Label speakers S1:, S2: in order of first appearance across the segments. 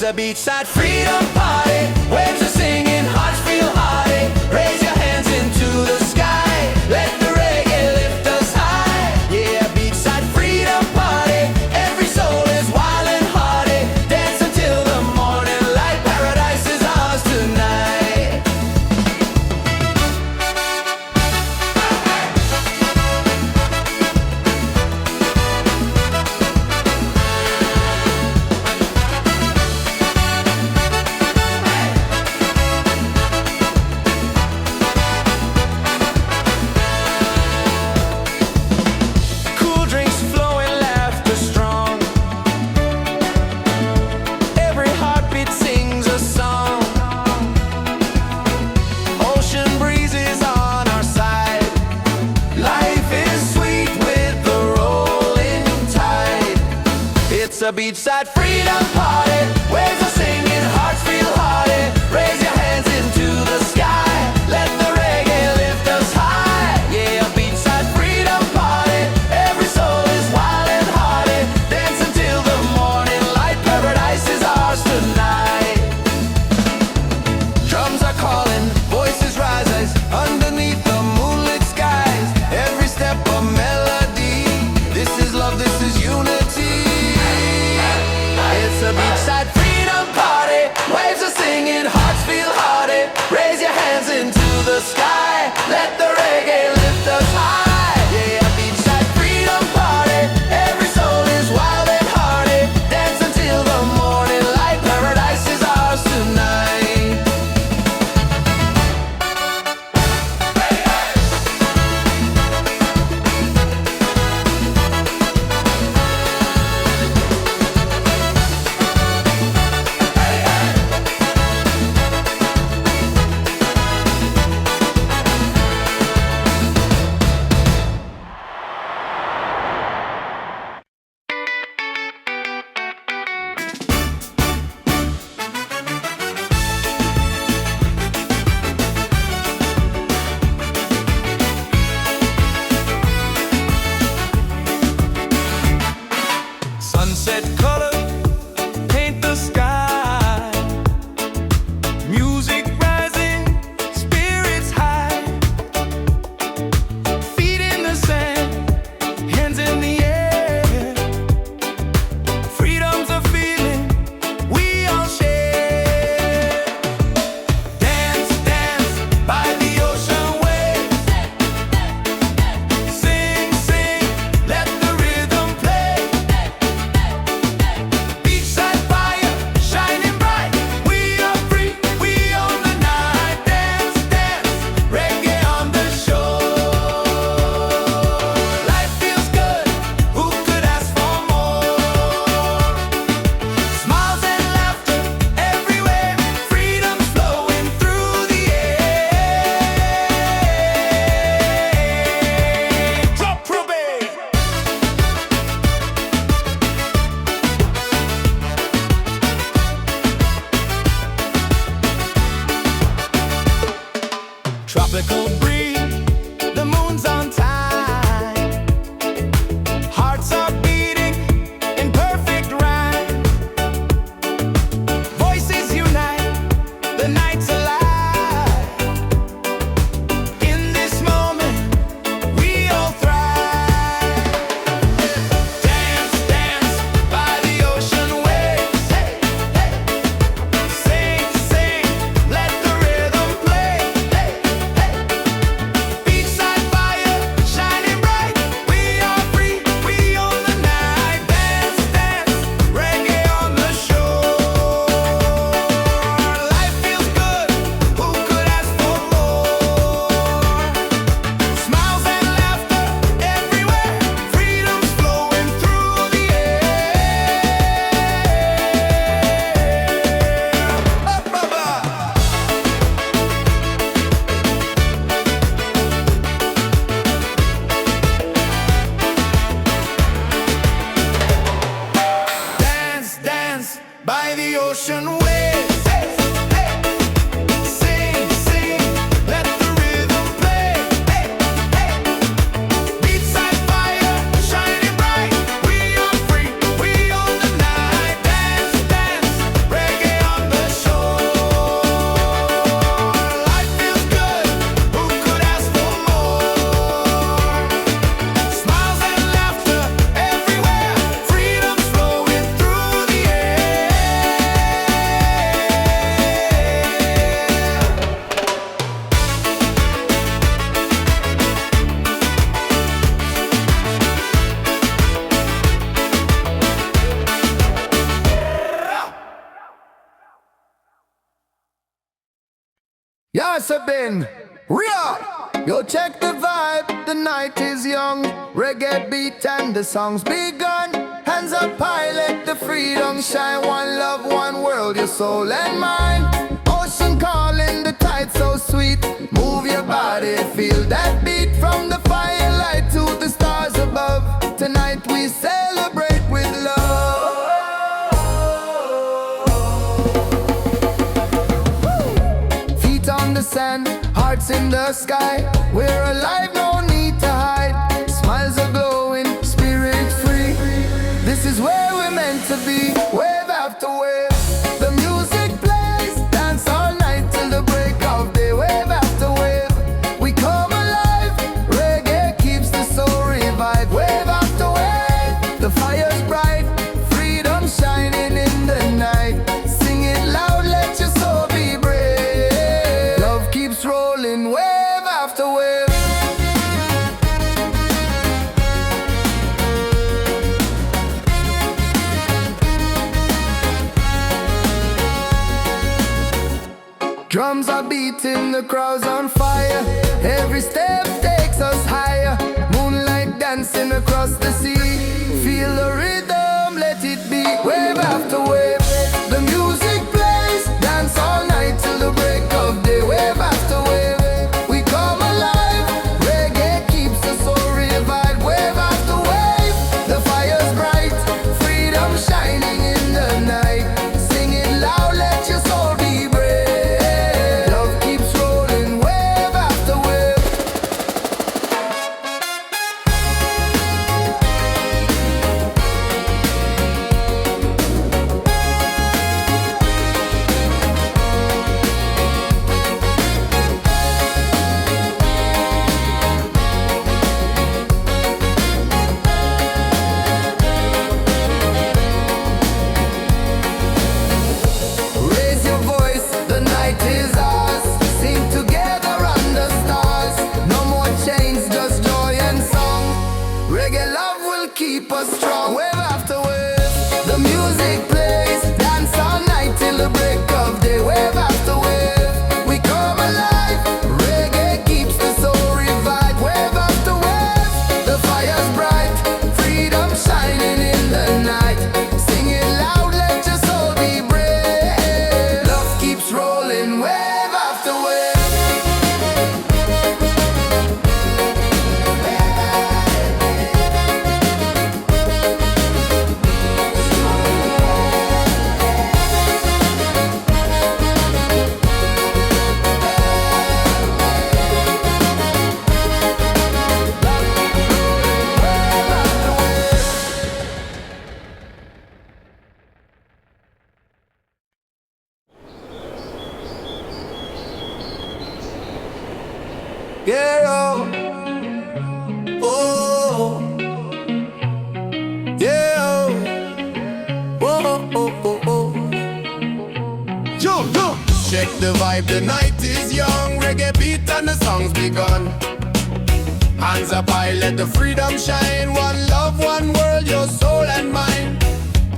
S1: a beachside freedom party. Waves are singing, hearts feel hearty. Raise your hands into the sky. Let the reggae lift us high. Yeah, beachside freedom party. Every soul is wild and hearty. Dance until the morning light. Paradise is ours tonight. Cool drinks flowing, laughter strong. Every heartbeat sings a song. Ocean breezes on our side. Life is sweet with the rolling tide. It's a beachside freedom party. Waves are singing, hearts feel hearty. Raise your hands into the sky. Let the reggae lift us high. Yeah, a beachside freedom party. Every soul is wild and hearty. Dance until the morning light. Paradise is ours tonight. Drums are calling, voices rise underneath the moonlit skies. Every step a melody. This is love, this is unity. It's a beachside freedom party. Waves are singing, hearts feel hearty. Raise your hands into the sky. Let the reggae lift us high. Yeah, a beachside freedom party. Every soul is wild and hearty. Dance until the morning light. Paradise is ours tonight. Sunset colors paint the sky. Music rising, spirits high. Feet in the sand, hands in the air. Freedom's a feeling we all share. Dance, dance by the ocean waves. Sing, sing, let the rhythm play. Beachside fire, shining bright. We are free, we own the night. Dance, dance, reggae on the shore. Life feels good, who could ask for more? Smiles and laughter everywhere. Freedom's flowing through the air. Drop probate. Tropical breeze, the moon's on time. Hearts are beating in perfect rhyme. Voices unite, the night's alive. In this moment, we all thrive. Dance, dance by the ocean waves. Hey, hey. Sing, sing, let the rhythm play. Hey, hey. Yes, I've been real. Yo, check the vibe, the night is young. Reggae beat and the song's begun. Hands up high, let the freedom shine. One love, one world, your soul and mind. Ocean calling, the tide so sweet. Move your body, feel that beat. From the firelight to the stars above. Tonight we celebrate with love. Feet on the sand, hearts in the sky. We're alive, no need to hide. Smiles are glowing, spirit free. This is where we're meant to be. Wave after wave, the music plays. Dance all night till the break of day. Wave after wave, we come alive. Reggae keeps the soul revived. Wave after wave, the fire's bright. Freedom shining in the night. Sing it loud, let your soul be brave. Love keeps rolling, wave after wave. Drums are beating, the crowd's on fire. Every step takes us higher. Moonlight dancing across the sea. Feel the rhythm, let it be. Wave after wave, the music plays. Dance all night till the break of day. Wave after wave, we come alive. Reggae keeps the soul revived. Wave after wave, the fire's bright. Freedom shining in the night. Sing it loud, let your soul be brave. Love keeps rolling, wave after wave. Raise your voice, the night is ours. Sing together under stars. No more chains, just joy and song. Reggae love will keep us strong. Wave after wave, the music plays. Dance all night till the break of day. Wave after wave, we come alive. Reggae keeps the soul revived. Wave after wave, the fire's bright. Freedom shining in the night. Sing it loud, let your soul be brave. Love keeps rolling, wave after wave. Yeah, oh, yeah, oh, oh, oh, oh. Jump, jump. Check the vibe, the night is young. Reggae beat and the song's begun. Hands up high, let the freedom shine. One love, one world, your soul and mind.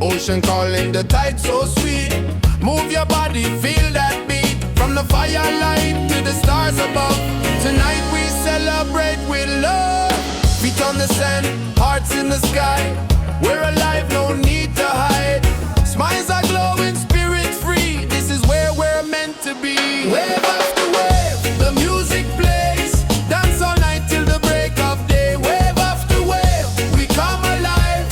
S1: Ocean calling, the tide so sweet. Move your body, feel that beat. From the firelight to the stars above. Tonight we celebrate with love. Feet on the sand, hearts in the sky. We're alive, no need to hide. Smiles are glowing, spirit free. This is where we're meant to be. Wave after wave, the music plays. Dance all night till the break of day. Wave after wave, we come alive.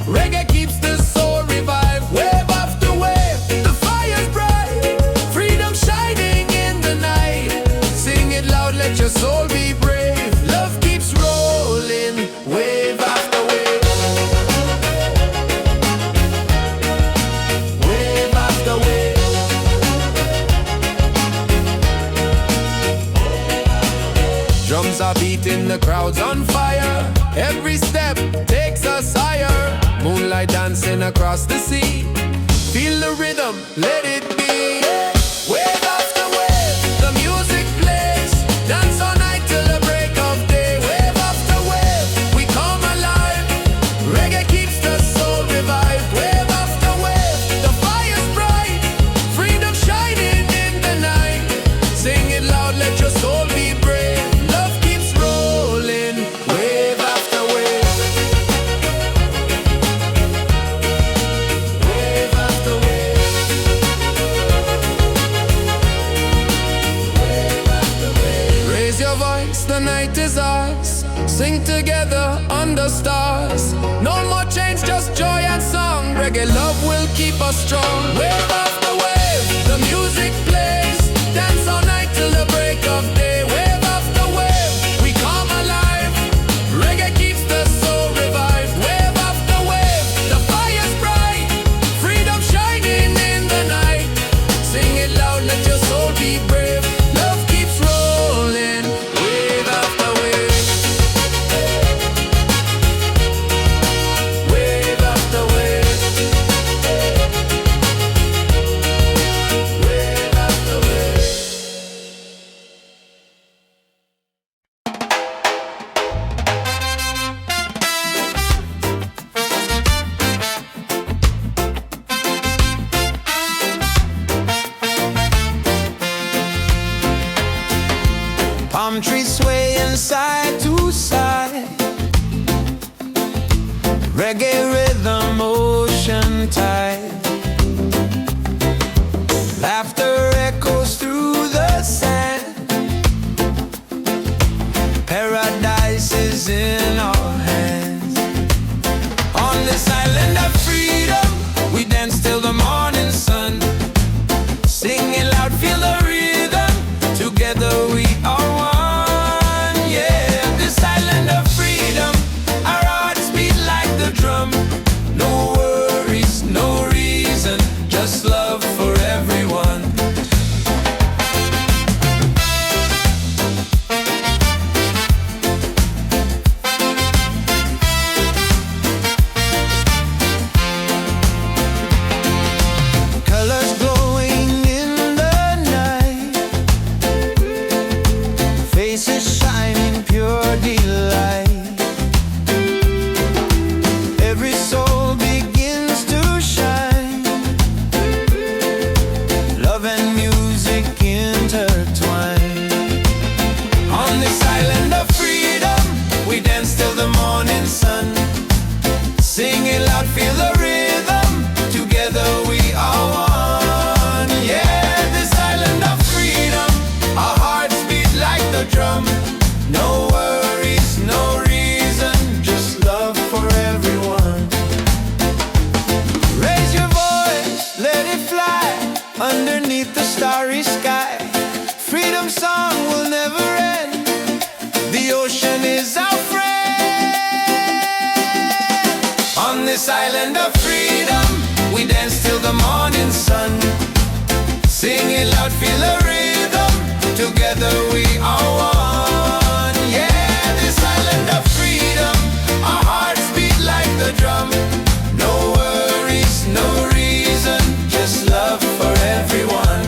S1: Reggae keeps the soul revived. Wave after wave, the fire's bright. Freedom shining in the night. Sing it loud, let your soul be brave. Love keeps rolling, wave after wave. Wave after wave. Drums are beating, the crowd's on fire. Every step takes us higher. Moonlight dancing across the sea. Feel the rhythm, let it be. Wave after wave, the music plays. Dance all night till the break of day. Wave after wave, we come alive. Reggae keeps the soul revived. Wave after wave, the fire's bright. Freedom shining in the night. Sing it loud, let your soul be brave. Love keeps rolling, wave after wave. Wave after wave. Wave after wave. Raise your voice, the night is ours. Sing together under stars. No more change, just joy and song. Reggae love will keep us strong. Wave after wave, the music plays. Dance all night till the break of day. Wave after wave, we come alive. Reggae keeps the soul revived. Wave after wave, the fire's bright. Freedom shining in the night. Sing it loud, let your soul be brave. Love keeps rolling, wave after wave. Wave after wave. Wave after wave. Palm trees swaying side to side. Reggae rhythm, ocean tide. Laughter echoes through the sand. Paradise is in our hands. On this island of freedom, we dance till the morning sun. Sing it loud, feel the rhythm. Together we are one. Yeah, this island of freedom, our hearts beat like the drum. No worries, no reason, just love for everyone. Colors glowing in the night, faces shining pure delight. Every soul begins to shine. Love and music intertwine. On this island of freedom, we dance till the morning sun. Sing it loud, feel the rhythm. Together we are one. Yeah, this island of freedom, our hearts beat like the drum. No worries, no reason, just love for everyone. Raise your voice, let it fly underneath the starry sky. Freedom song will never end. The ocean is our friend. On this island of freedom, we dance till the morning sun. Sing it loud, feel the rhythm. Together we are one. Yeah, this island of freedom, our hearts beat like the drum. No worries, no reason, just love for everyone.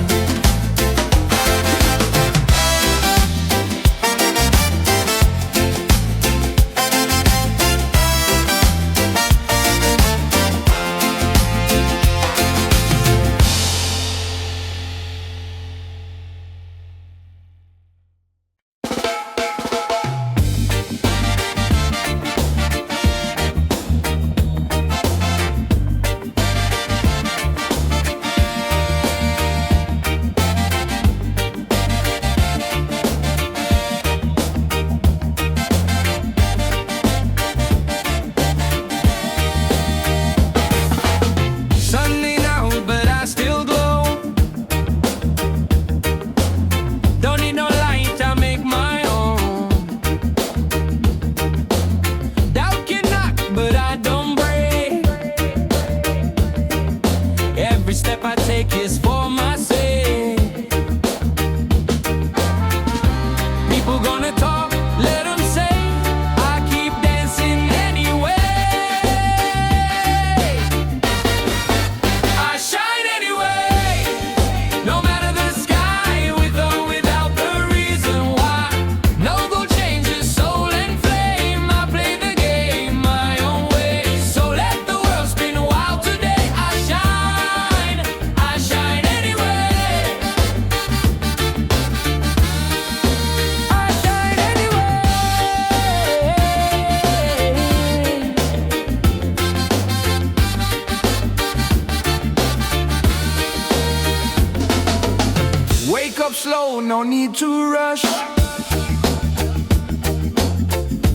S1: no need to rush.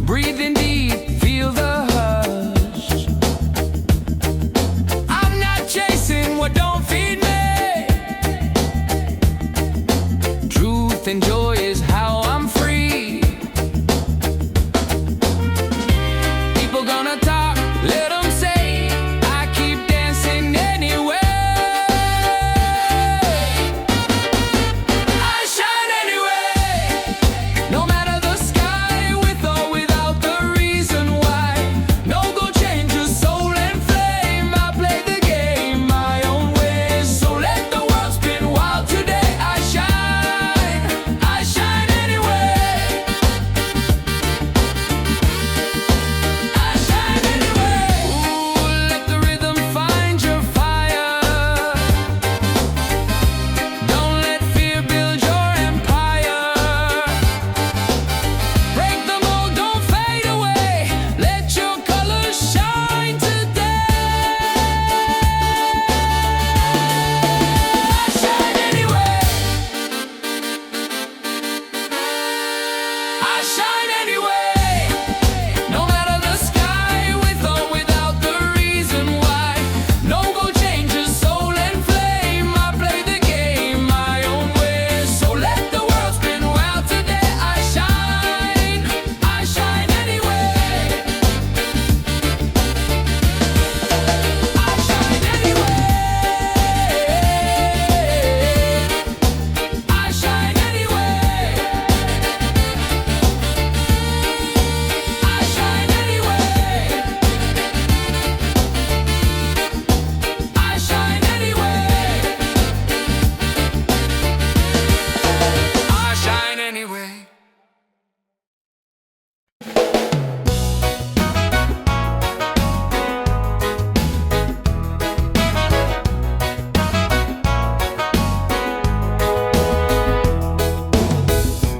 S1: Breathe in deep, feel the hush. I'm not chasing what don't feed me. Truth and joy is how I'm free. People gonna talk, let them say. I keep dancing anyway. I shine anyway. No matter the sky, with or without the reason why. No go change your soul and flame. I play the game my own way. So let the world spin wild today. I shine anyway. I shine anyway. Ooh, let the rhythm find your fire. Don't let fear build your empire. Break the mold, don't fade away. Let your colors shine today. I shine anyway. I shine anyway. No matter the sky, with or without the reason why. No go change your soul and flame. I play the game my own way. So let the world spin wild today. I shine anyway. I shine anyway. I shine anyway. I shine anyway. I shine anyway. I shine anyway.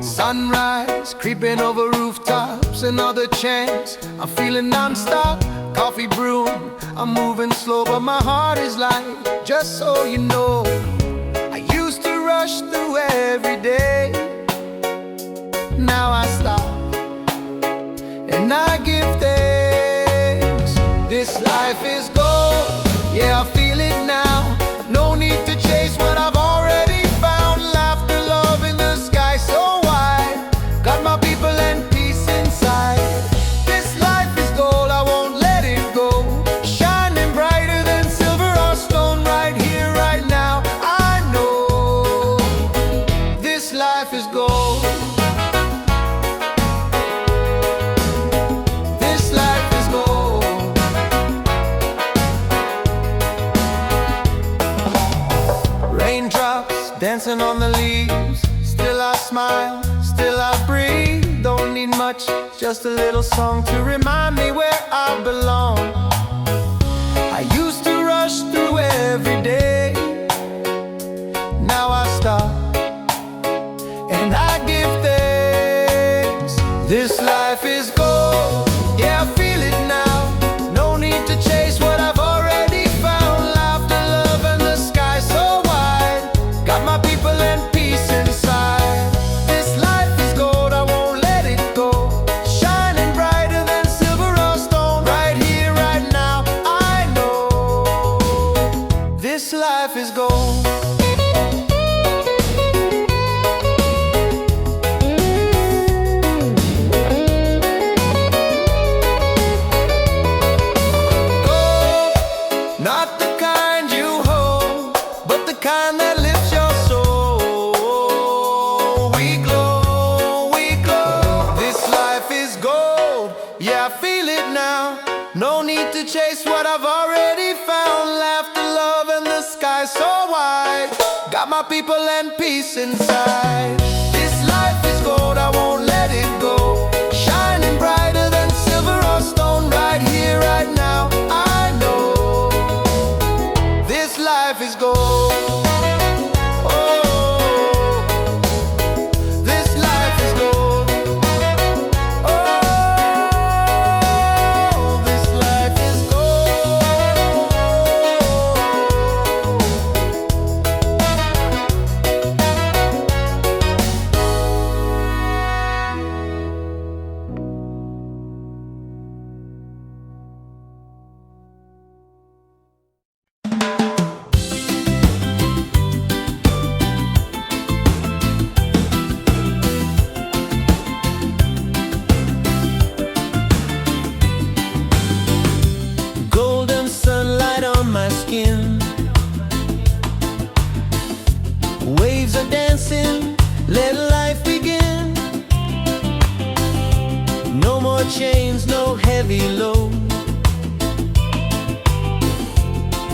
S1: Sunrise, creeping over rooftops, another chance. I'm feeling non-stop, coffee brewing. I'm moving slow, but my heart is light. Just so you know, I used to rush through every day. Now I stop, and I give thanks. This life is gold, yeah, I feel it now. No need to chase what I've already found. Laughter, love in the sky so wide. Got my people and peace inside. This life is gold, I won't let it go. Shining brighter than silver or stone. Right here, right now, I know this life is gold. This life is gold. Raindrops dancing on the leaves. Still I smile, still I breathe. Don't need much, just a little song to remind me where I belong. I used to rush through every day. Now I stop, and I give thanks. This life is gold, yeah, I feel it now. No need to chase what I've already found. Laughter, love, and the sky so wide. Got my people and peace inside. This life is gold, I won't let it go. Shining brighter than silver or stone. Right here, right now, I know this life is gold. Not the kind you hold, but the kind that lifts your soul. We glow, we glow. This life is gold, yeah, I feel it now. No need to chase what I've already found. Laughter, love, and the sky so wide. Got my people and peace inside. This life is gold, I won't let it go. Shining brighter than silver or stone. Right here, right now, I know this life is gold. Oh, this life is gold. Oh, this life is gold. chains, no heavy load.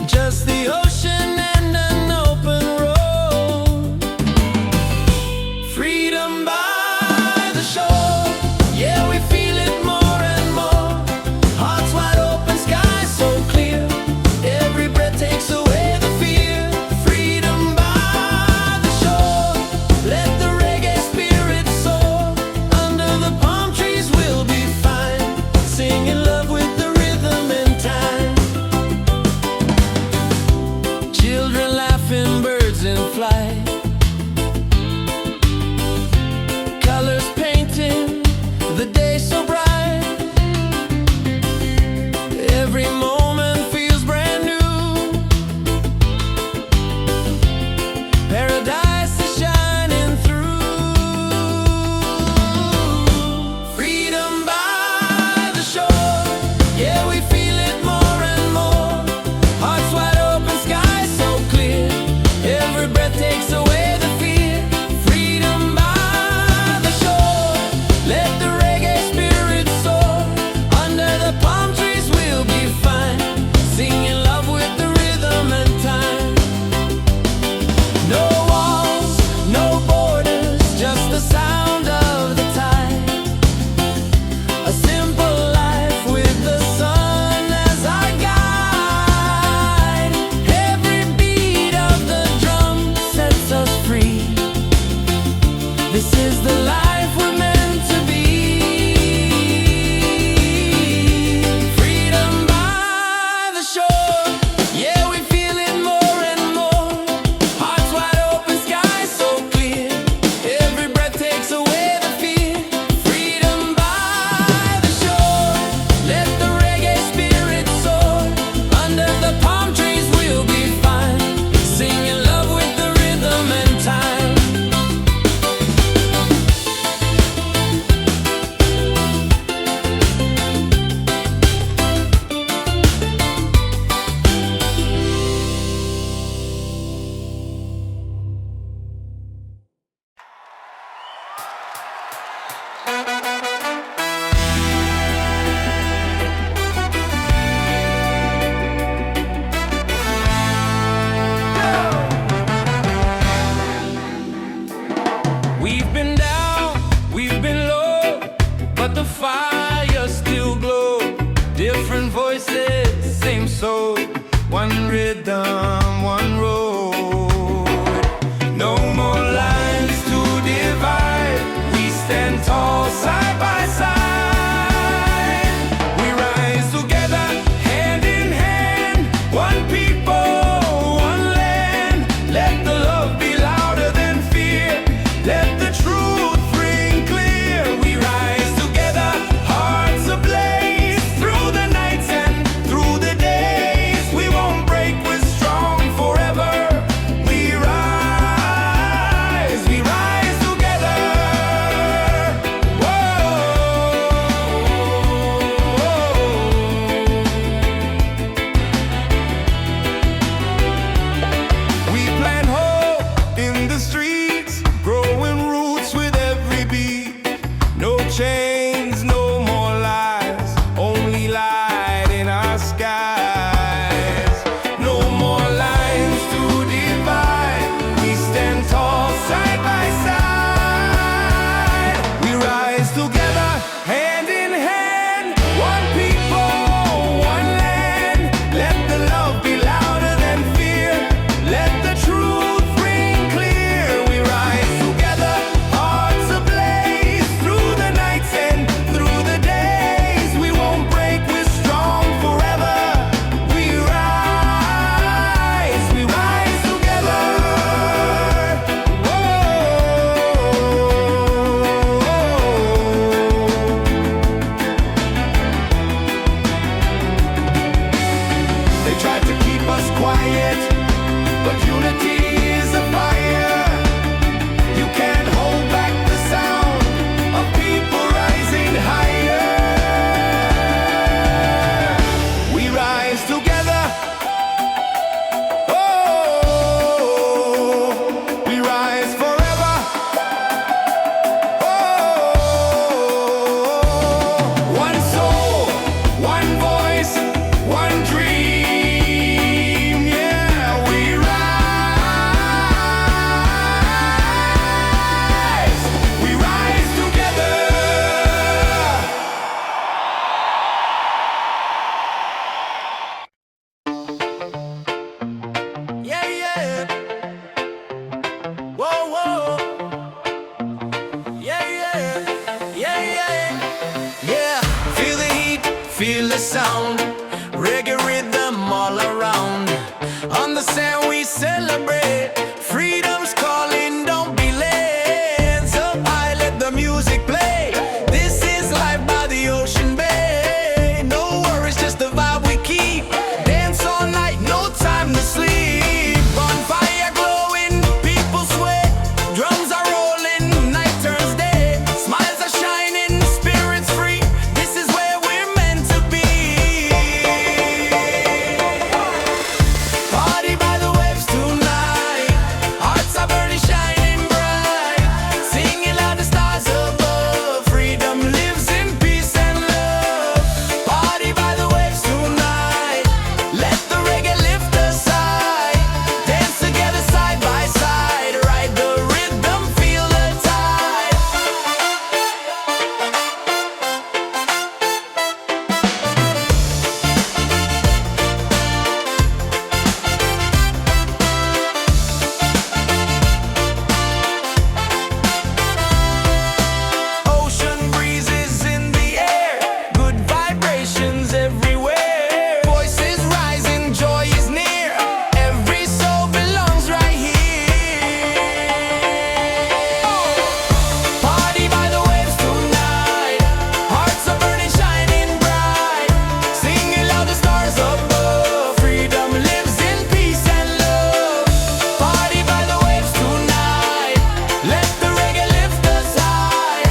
S1: Just the ocean and an open road. Freedom by the shore, yeah, we feel it more and more. Hearts wide open, sky so clear. Every breath takes away the fear. Freedom by the shore, let the reggae spirit soar. Under the palm trees we'll be fine, singing love with the rhythm and time. Children laughing, birds in flight, colors painting the day so bright. Every moment feels brand new. Paradise is shining through. Freedom by the shore, yeah, we feel it more and more. Hearts wide open, sky so clear. Every breath takes away the fear. Freedom by the shore, let the reggae spirit soar. Under the palm trees we'll be fine, singing love with the rhythm and time. No walls, no borders, just the sound of the tide. A simple life with the sun as our guide. Every beat of the drum sets us free. This is the life we're meant to be. Freedom by the shore, yeah, we feel it more and more. Hearts wide open, sky so clear. Every breath takes away the fear. Freedom by the shore, let the reggae spirit soar. Under the palm trees we'll be fine, singing love with the rhythm and time. We've been down, we've been low, but the fire still glows. Different voices, same soul. One rhythm, one road. No more lines to divide. We stand tall side by side. We rise together, hand in hand. One people, one land. Let the love be louder than fear. Let the truth ring clear. We rise together, hearts ablaze. Through the nights and through the days, we won't break, we're strong forever. We rise together. Whoa. We plant hope in the streets, growing roots with every beat. No chains, no more lies, only light in our skies. No more lines to divide. We stand tall side by side. We rise together, hand in hand. One people, one land. Let the love be louder than fear. Let the truth ring clear. We rise together, hearts ablaze. Through the nights and feel the sound, reggae rhythm all around. On the sand we celebrate, freedom's calling, don't be late. Hands up high, let the music play. This is life by the ocean bay. No worries, just the vibe we keep. Dance all night, no time to sleep. Bonfire glowing, people sweat, drums are rolling, night turns day. Smiles are shining, spirits free. This is where we're meant to be. Party by the waves tonight, hearts are burning, shining bright. Singing loud, the stars above, freedom lives in peace and love. Party by the waves tonight, let the reggae lift us high. Dance together side by side, ride the rhythm, feel the tide. Ocean breezes in the air, good vibrations everywhere. Voices rising, joy is near. Every soul belongs right here. Party by the waves tonight, hearts are burning, shining bright. Singing loud, the stars above, freedom lives in peace and love. Party by the waves tonight, let the reggae lift us high.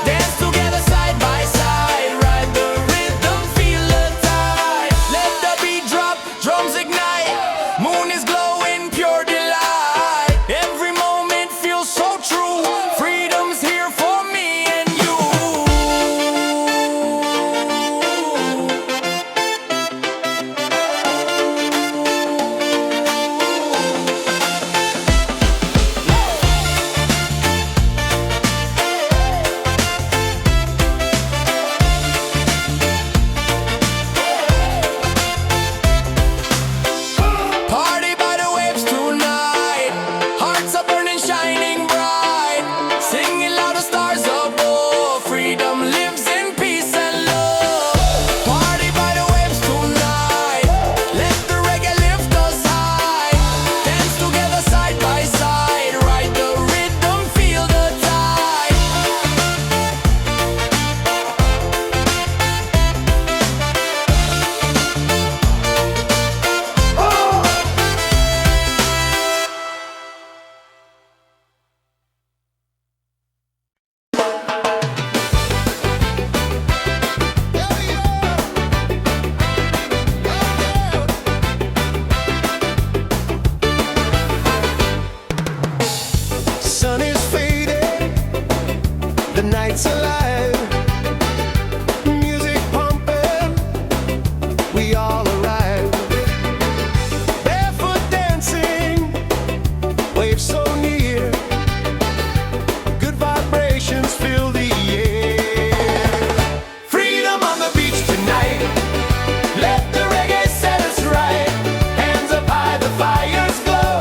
S1: Dance together side by side, ride the rhythm, feel the tide. Let the beat drop, drums ignite, moon is glowing, pure delight. Every moment feels so true, freedom's here for me and you. Party by the waves tonight, hearts are burning, shining bright. Singing loud, the stars above, freedom lives in peace and love. Party by the waves tonight, let the reggae lift us high. Dance together side by side, ride the rhythm, feel the tide. Sun is fading, the night's alive. Music pumping, we all arrive. Barefoot dancing, waves so near. Good vibrations fill the air. Freedom on the beach tonight, let the reggae set us right. Hands up high, the fires glow.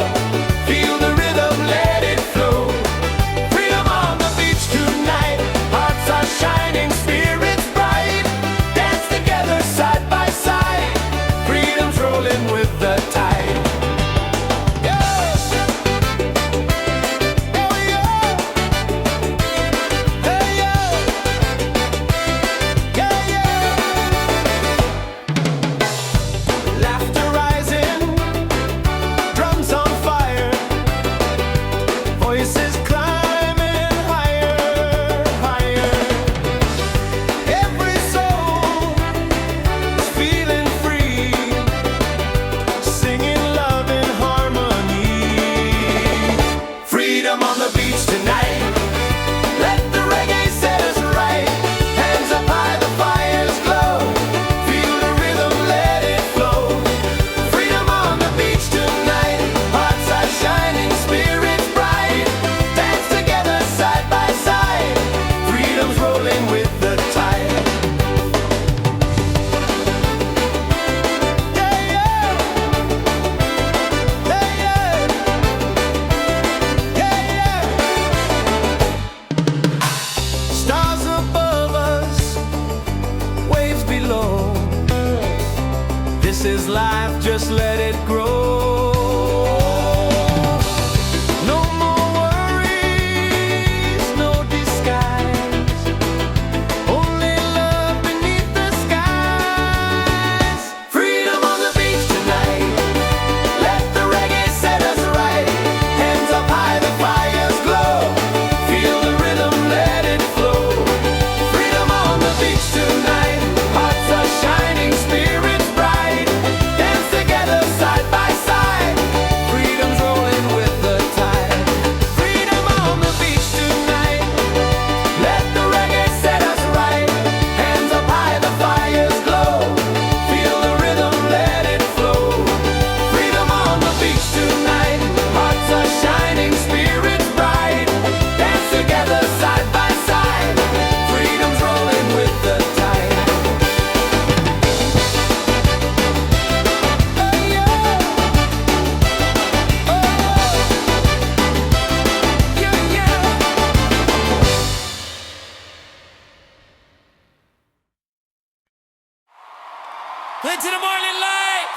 S1: Feel the rhythm, let it flow. Freedom on the beach tonight, hearts are shining, spirits bright. Dance together side by side, life, just let it grow. No more worries, no disguise, only love beneath the skies. Freedom on the beach tonight, let the reggae set us right. Hands up high, the fires glow, feel the rhythm, let it flow. Freedom on the beach tonight, hearts are shining, spirits bright. Dance together side by side, freedom's rolling with the tide. Freedom on the beach tonight, let the reggae set us right. Hands up high, the fires glow, feel the rhythm, let it flow. Freedom on the beach tonight, hearts are shining, spirits bright. Dance together side by side, freedom's rolling with the tide. Into the morning light.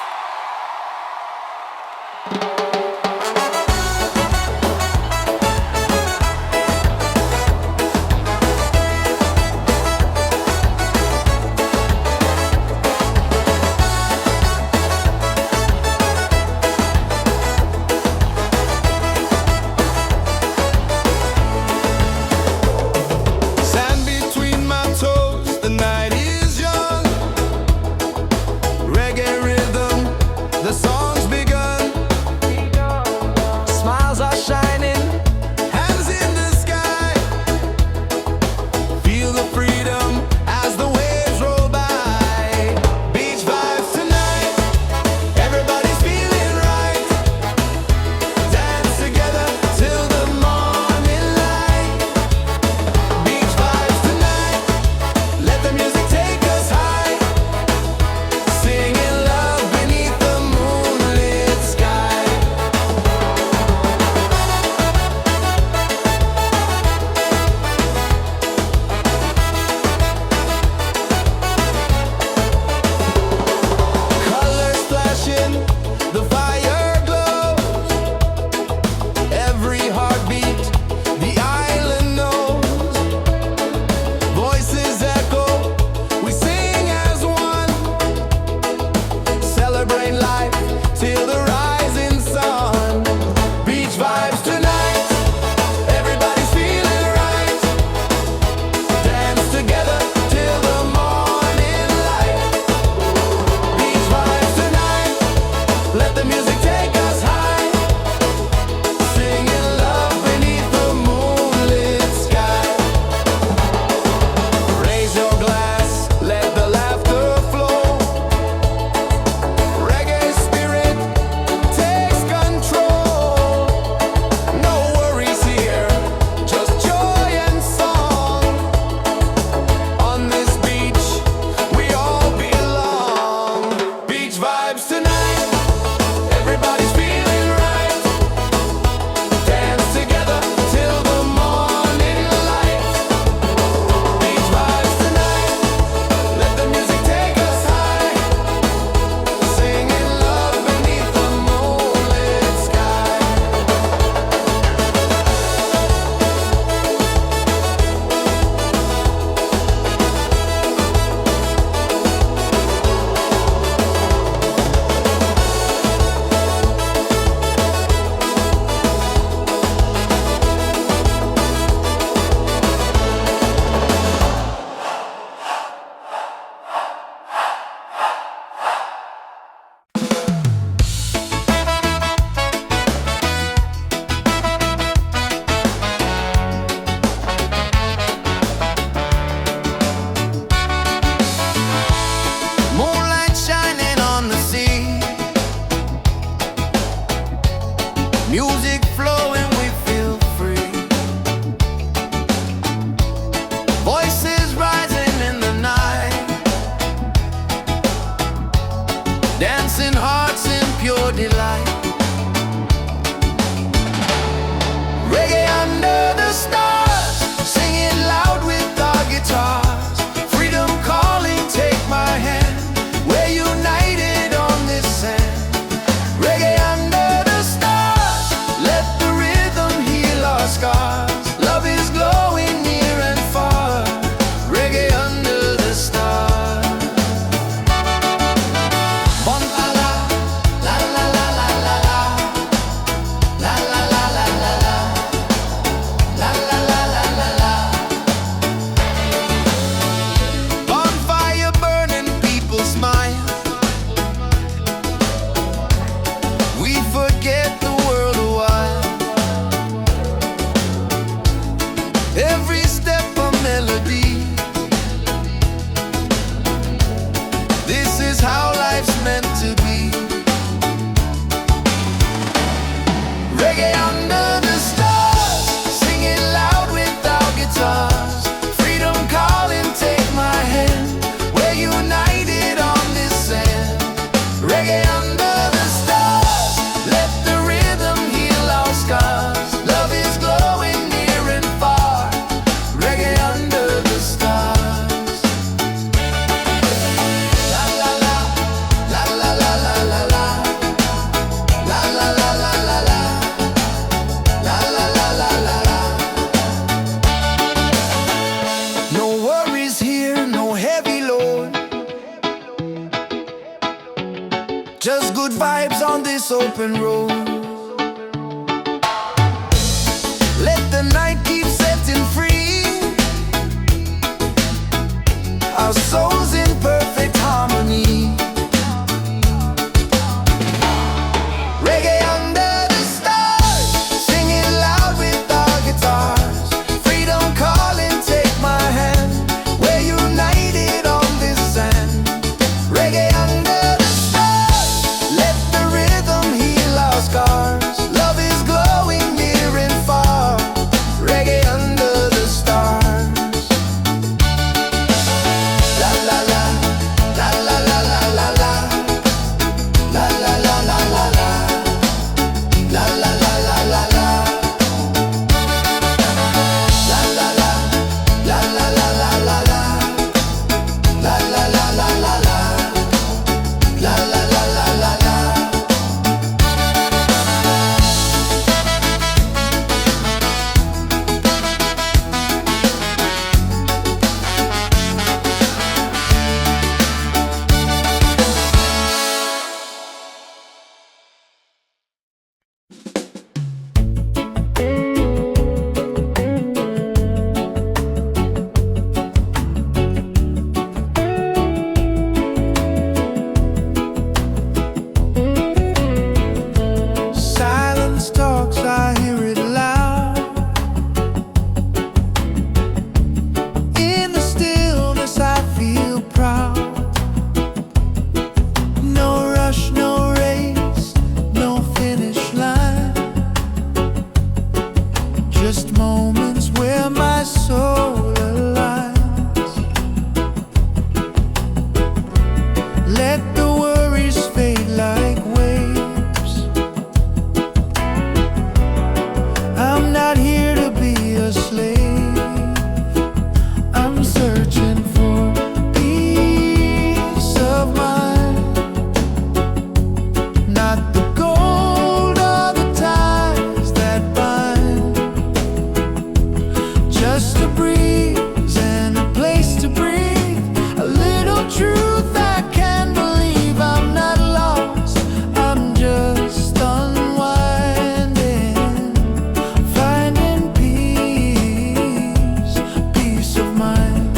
S1: Sand between my toes, the night is young. Reggae rhythm Just good vibes on this open road. Let the night keep setting free, our souls in perfect harmony. Reggae under the stars, singing loud with our guitars. Freedom calling, take my hand, we're united on this sand. Reggae under the stars, let the rhythm heal our scars. Love is glowing near and far. Reggae under the stars. La la la, la la la la la la, la la la la la la, la la la la la la, la la la, la la la la la la, la la la la la la, la la la la la la. Silence talks, I hear it loud. In the stillness I feel proud. No rush, no race, no finish line. Just moments where my soul aligns. Let the worries fade like waves. I'm not here to be a slave. I'm searching for peace of mind. Not the gold or the ties that bind. Just a breeze and a place to breathe. A little truth I can believe. I'm not lost, I'm just unwinding. Finding peace, peace of mind.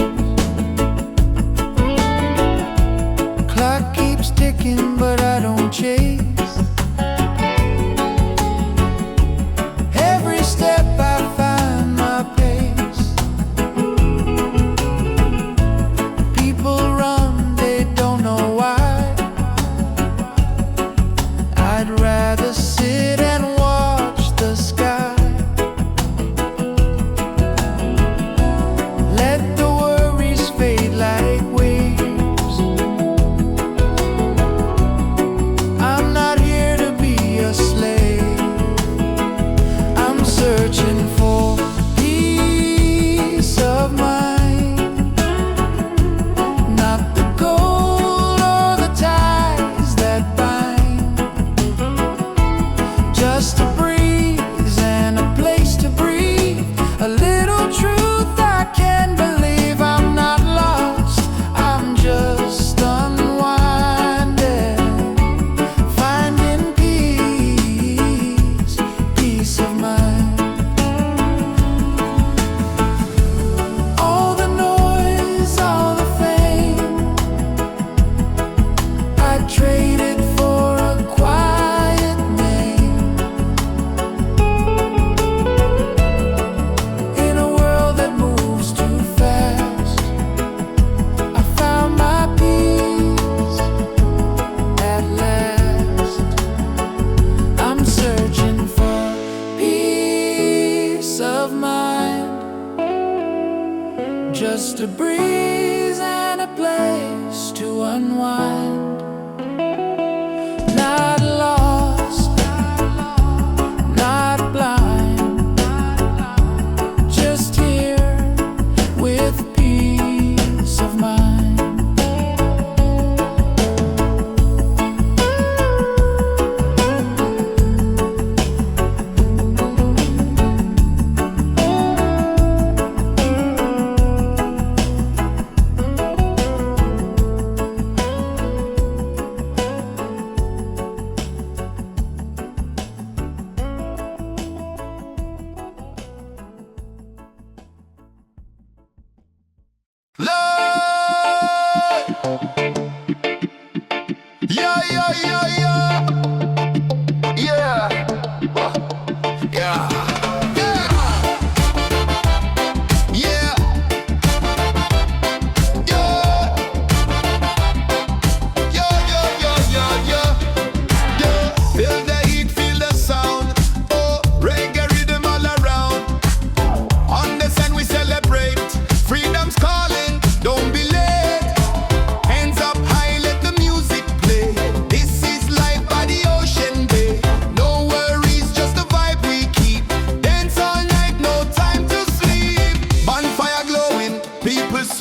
S1: Clock keeps ticking, but I don't chase. Every step I find my pace. People run, they don't know why. I'd rather sit and watch the sky. Let the worries fade like waves. I'm not here to be a slave. I'm searching for peace of mind. Not the gold or the ties that bind. Just a breeze and a place to breathe. A little truth I can believe. I'm not lost, I'm just unwinding. Finding peace, peace of mind. All the noise, all the fame, I traded for a quiet name. In a world that moves too fast, I found my peace at last. I'm searching for peace of mind. Just a breeze and a place to unwind. Not lost, not blind. Just here with peace of mind.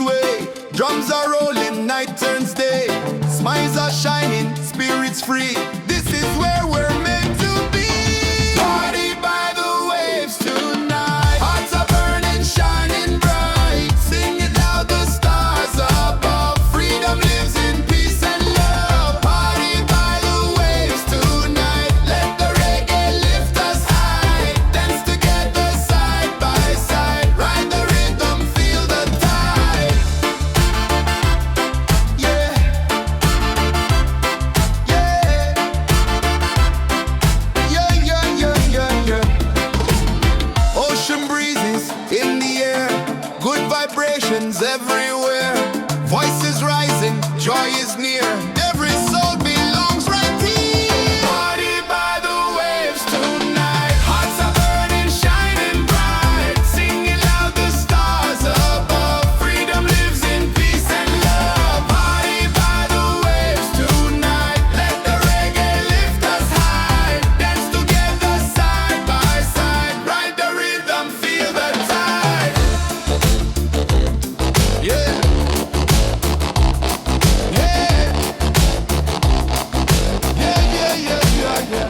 S1: sway. Drums are rolling, night turns day. Smiles are shining, spirits free. This is where we're meant to be. Party by the waves tonight. Hearts are burning, shining bright. Sing it loud, the stars above. Freedom lives in peace and love. Party by the waves tonight. Let the reggae lift us high. Dance together side by side. Ride the rhythm, feel the tide. Yeah. Yeah. Yeah, yeah, yeah, yeah, yeah. Ocean breezes in the air. Good vibrations everywhere. Voices rising, joy is near. Every soul belongs right here. Party by the waves tonight. Hearts are burning, shining bright. Singing loud, the stars above. Freedom lives in peace and love. Party by the waves tonight. Let the reggae lift us high. Dance together side by side. Ride the rhythm, feel the tide. Yeah. Yeah. Yeah, yeah, yeah, yeah, yeah.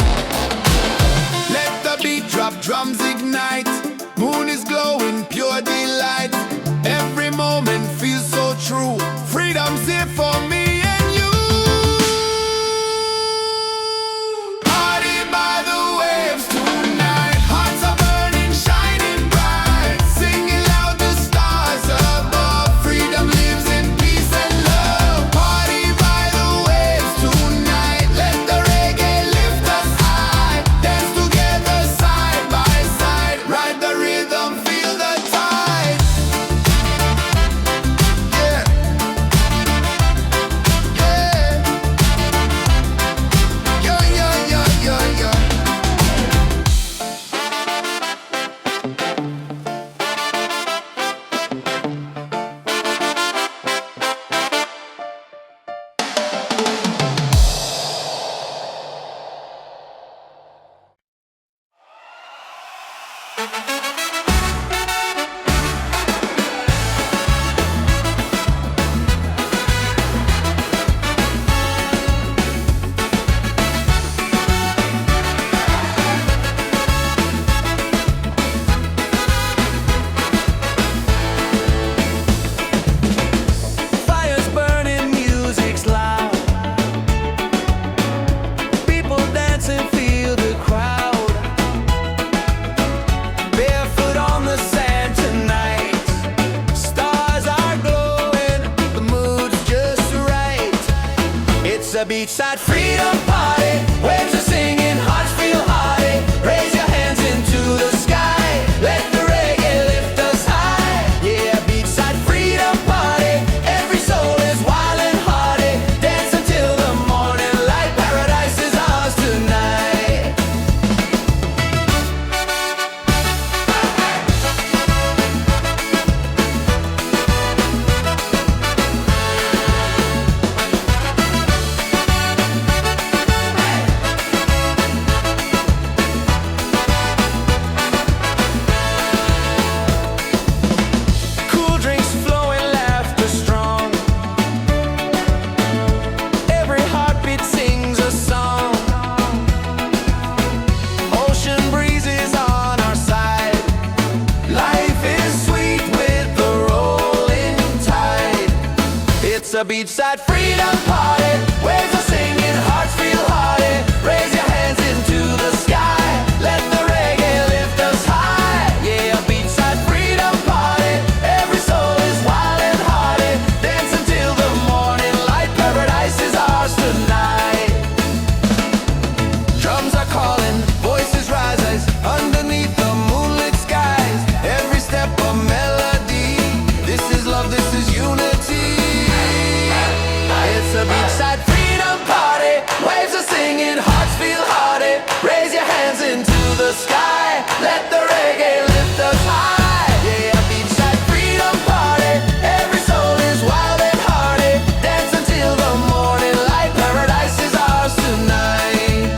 S1: Let the beat drop, drums ignite. Moon is glowing, pure delight. Every moment feels so true. Freedom's here for me and you. Party by the waves tonight. Hearts are burning, shining bright. Singing loud, the stars above. Freedom lives in peace and love. Party by the waves tonight. Let the reggae lift us high. Dance together side by side. Ride the rhythm, feel the tide. Yeah. Yeah. Yeah, yeah, yeah, yeah, yeah. Fire's burning, music's loud. People dancing, feel the crowd. Barefoot on the sand tonight. Stars are glowing, the mood's just right. It's a beachside freedom party. Waves are singing, hearts feel hearty. Raise your hands into the sky. Let the reggae lift us high. Yeah, beachside freedom party. Every soul is wild and hearty. Dance until the morning light. Paradise is ours tonight. Cool drinks flowing, laughter strong. Every heartbeat sings a song. Ocean breezes on our side. Life is sweet with the rolling tide. It's a beachside freedom party. Waves are singing, hearts feel hearty. Raise your hands into the sky. Let the reggae lift us high. Yeah, beachside freedom party. Every soul is wild and hearty. Dance until the morning light. Paradise is ours tonight. Drums are calling, voices rise underneath the moonlit skies. Every step a melody. This is love, this is unity. It's a beachside freedom party. Waves are singing, hearts feel hearty. Raise your hands into the sky. Let the reggae lift us high. Yeah, beachside freedom party. Every soul is wild and hearty. Dance until the morning light. Paradise is ours tonight.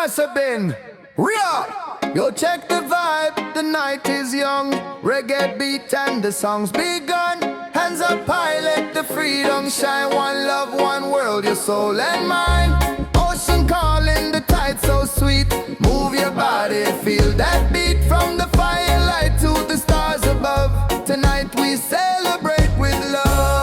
S2: must have been real. Yo, check the vibe, the night is young. Reggae beat and the song's begun. Hands up high, let the freedom shine. One love, one world, your soul and mind. Ocean calling, the tide so sweet. Move your body, feel that beat. From the firelight to the stars above. Tonight we celebrate with love.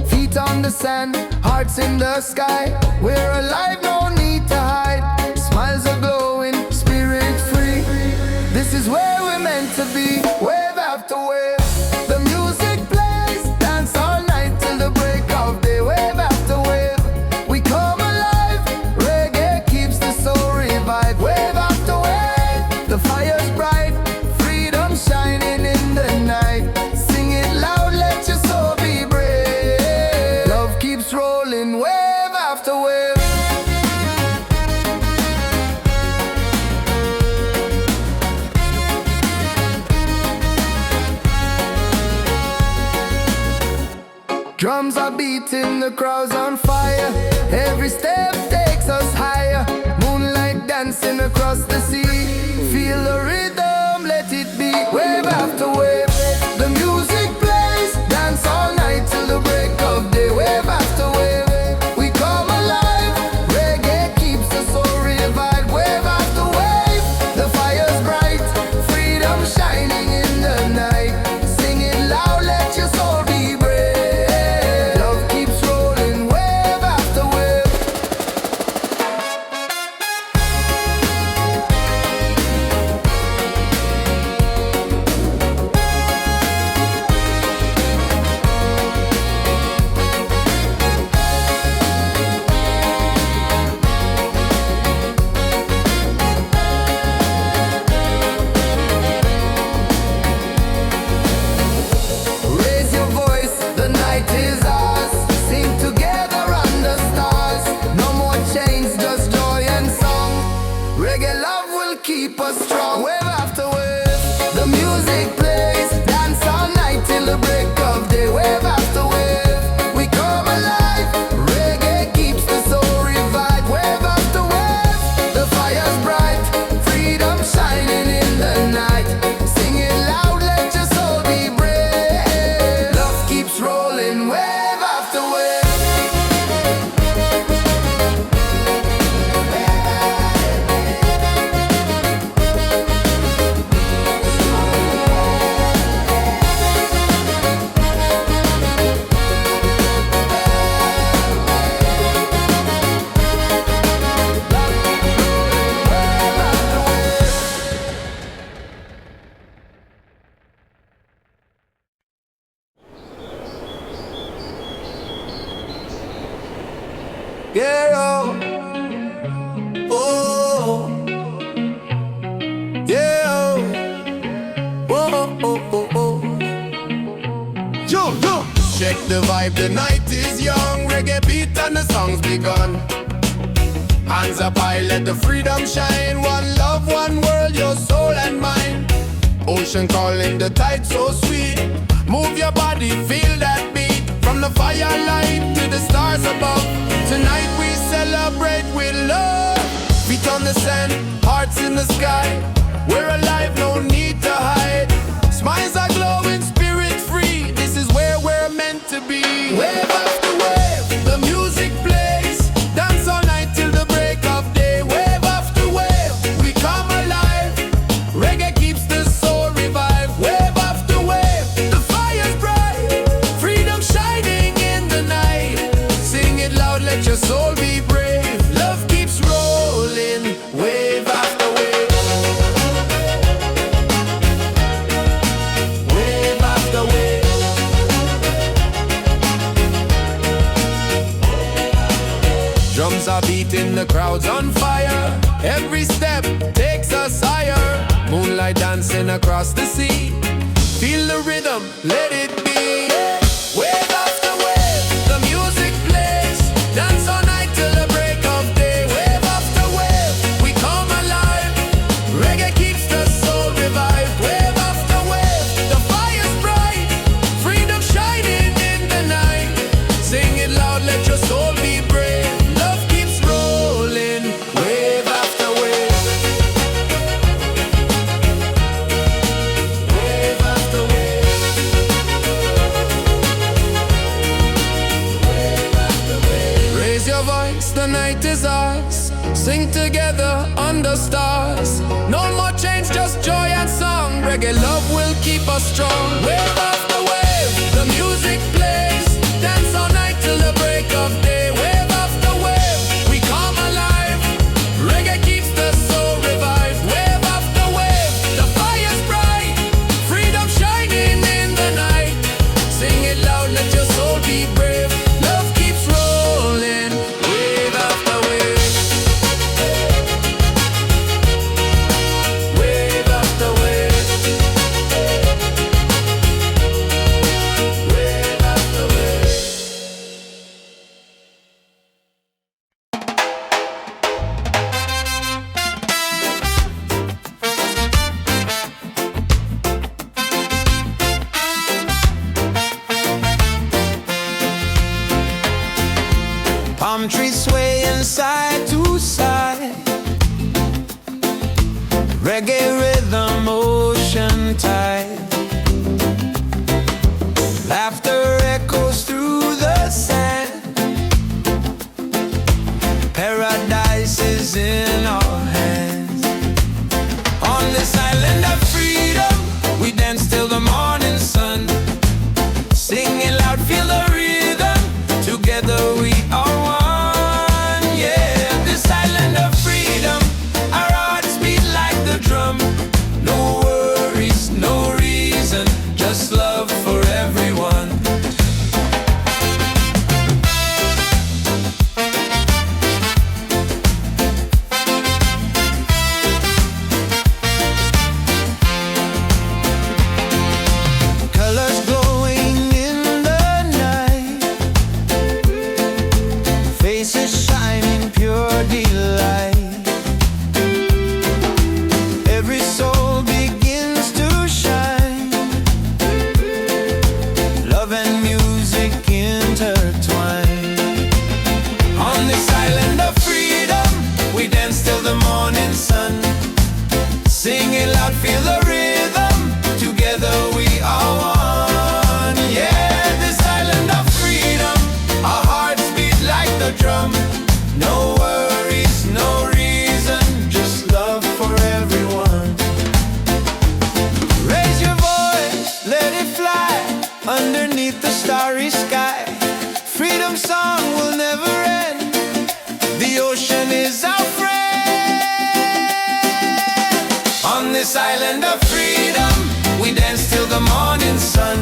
S2: Feet on the sand, hearts in the sky. We're alive, no need to hide. Smiles are glowing, spirit free. This is where we're meant to be. Wave after wave, the music plays. Dance all night till the break of day. Wave after wave, we come alive. Reggae keeps the soul revived. Wave after wave, the fire's bright. Freedom shining in the night. Sing it loud, let your soul be brave. Love keeps rolling, wave after wave. Drums are beating, the crowd's on fire. Every step takes us higher. Moonlight dancing across the sea. Feel the rhythm, let it be. Wave after wave, the music plays. Dance all night till the break of day. Wave after wave, we come alive. Reggae keeps the soul revived. Wave after wave, the fire's bright. Freedom shining in the night. Sing it loud, let your soul be brave. Love keeps rolling, wave after wave. Raise your voice, the night is ours. Sing together under stars. No more chains, just joy and song. Reggae love will keep us strong. Wave after wave, the music plays. Dance all night till the break of day. Wave after wave, we come alive. Reggae keeps the soul revived. Wave after wave, the fire's bright. Freedom shining in the night. Sing it loud, let your soul be brave. Love keeps rolling, wave after wave. Yeah, oh, oh, yeah, oh, oh, oh, oh, oh. Yo, yo. Check the vibe, the night is young. Reggae beat and the song's begun. Hands up high, let the freedom shine. One love, one world, your soul and mind. Ocean calling, the tide so sweet. Move your body, feel that beat. From the firelight to the stars above. Tonight we celebrate with love. Feet on the sand, hearts in the sky. We're alive, no need to hide. Smiles are glowing, spirit free. This is where we're meant to be. Wave after wave, the music plays. Dance all night till the break of day. Wave after wave, we come alive. Reggae keeps the soul revived. Wave after wave, the fire's bright. Freedom shining in the night. Sing it loud, let your soul be brave. Love keeps rolling, wave after wave. Wave after wave. Drums are beating, the crowd's on fire. Every step takes us higher. Moonlight dancing across the sea. Feel the rhythm, let it be. Wave after wave, the music plays. Dance all night till the break of day. Wave after wave, we come alive. Reggae keeps the soul revived. Wave after wave, the fire's bright. Freedom shining in the night. Sing it loud, Sing together under stars. No more change, just joy and song. Reggae love will keep us strong. Wave after wave, the music plays. Dance all night till the break of day. Wave after wave, we come alive. Reggae keeps the soul revived. Wave after wave, the fire's bright. Freedom shining in the night. Sing it loud, let your soul be brave. Love keeps rolling. Wave after wave. Wave after wave. Wave after wave.
S1: Palm trees swaying side to side. Reggae rhythm, ocean tide. Laughter echoes through the sand. Paradise is in our hands. On this island of freedom, we dance till the morning sun. Singing loud, feel the rhythm. Together we are one. Yeah, this island of freedom, our hearts beat like the drum. No worries, no reason, just love for everyone. Colors glowing in the night, faces shining pure delight. Every soul begins to shine. Love and music intertwine. On this island of freedom, we dance till the morning sun. Sing it loud, feel the rhythm. Together we are one. Yeah, this island of freedom, our hearts beat like the drum. No worries, no reason, just love for everyone. Raise your voice, let it fly underneath the starry sky. Freedom song will never end. The ocean is our friend. On this island of freedom, we dance till the morning sun.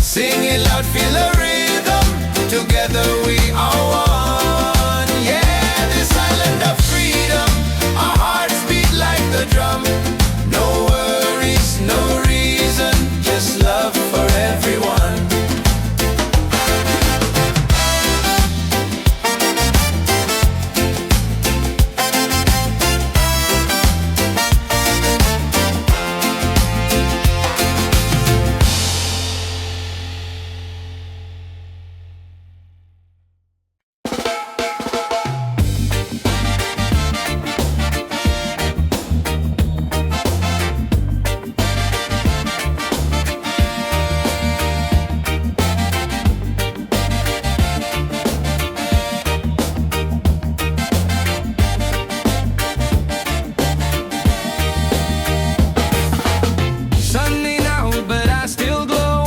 S1: Sing it loud, feel the rhythm. Together we are one. Yeah, this island of freedom, our hearts beat like the drum. No worries, no reason, just love for everyone. Sunday now, but I still glow.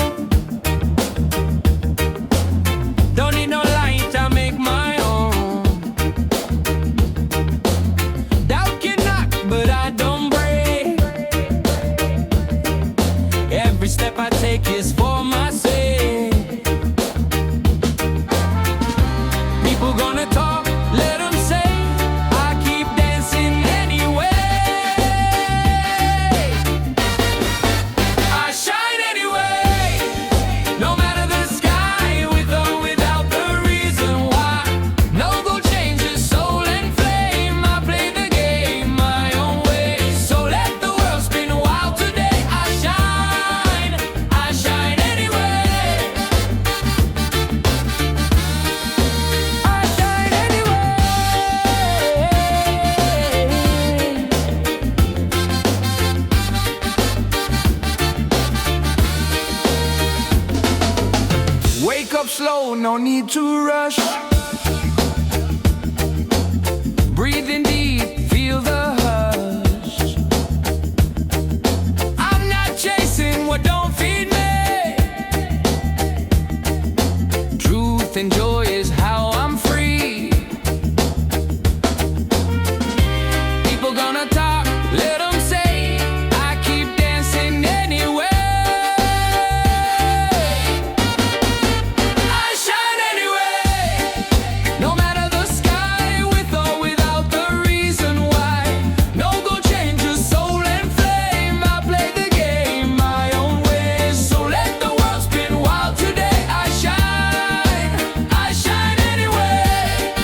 S1: Don't need no light, I make my own. Doubt can knock, but I don't break. Every step I take is for my sake. People gonna talk, let them say. I keep dancing anyway. I shine anyway. No matter the sky, with or without the reason why. No gold changes soul and flame. I play the game my own way. So let the world spin wild today. I shine anyway. I shine anyway. Wake up slow, no need to rush. Breathe breathing deep, feel the hush. I'm not chasing what don't feed me. Truth and joy is how I'm free. People gonna talk, let them say. I keep dancing anyway. I shine anyway. No matter the sky, with or without the reason why. No go change your soul and flame. I play the game my own way. So let the world spin wild today. I shine anyway.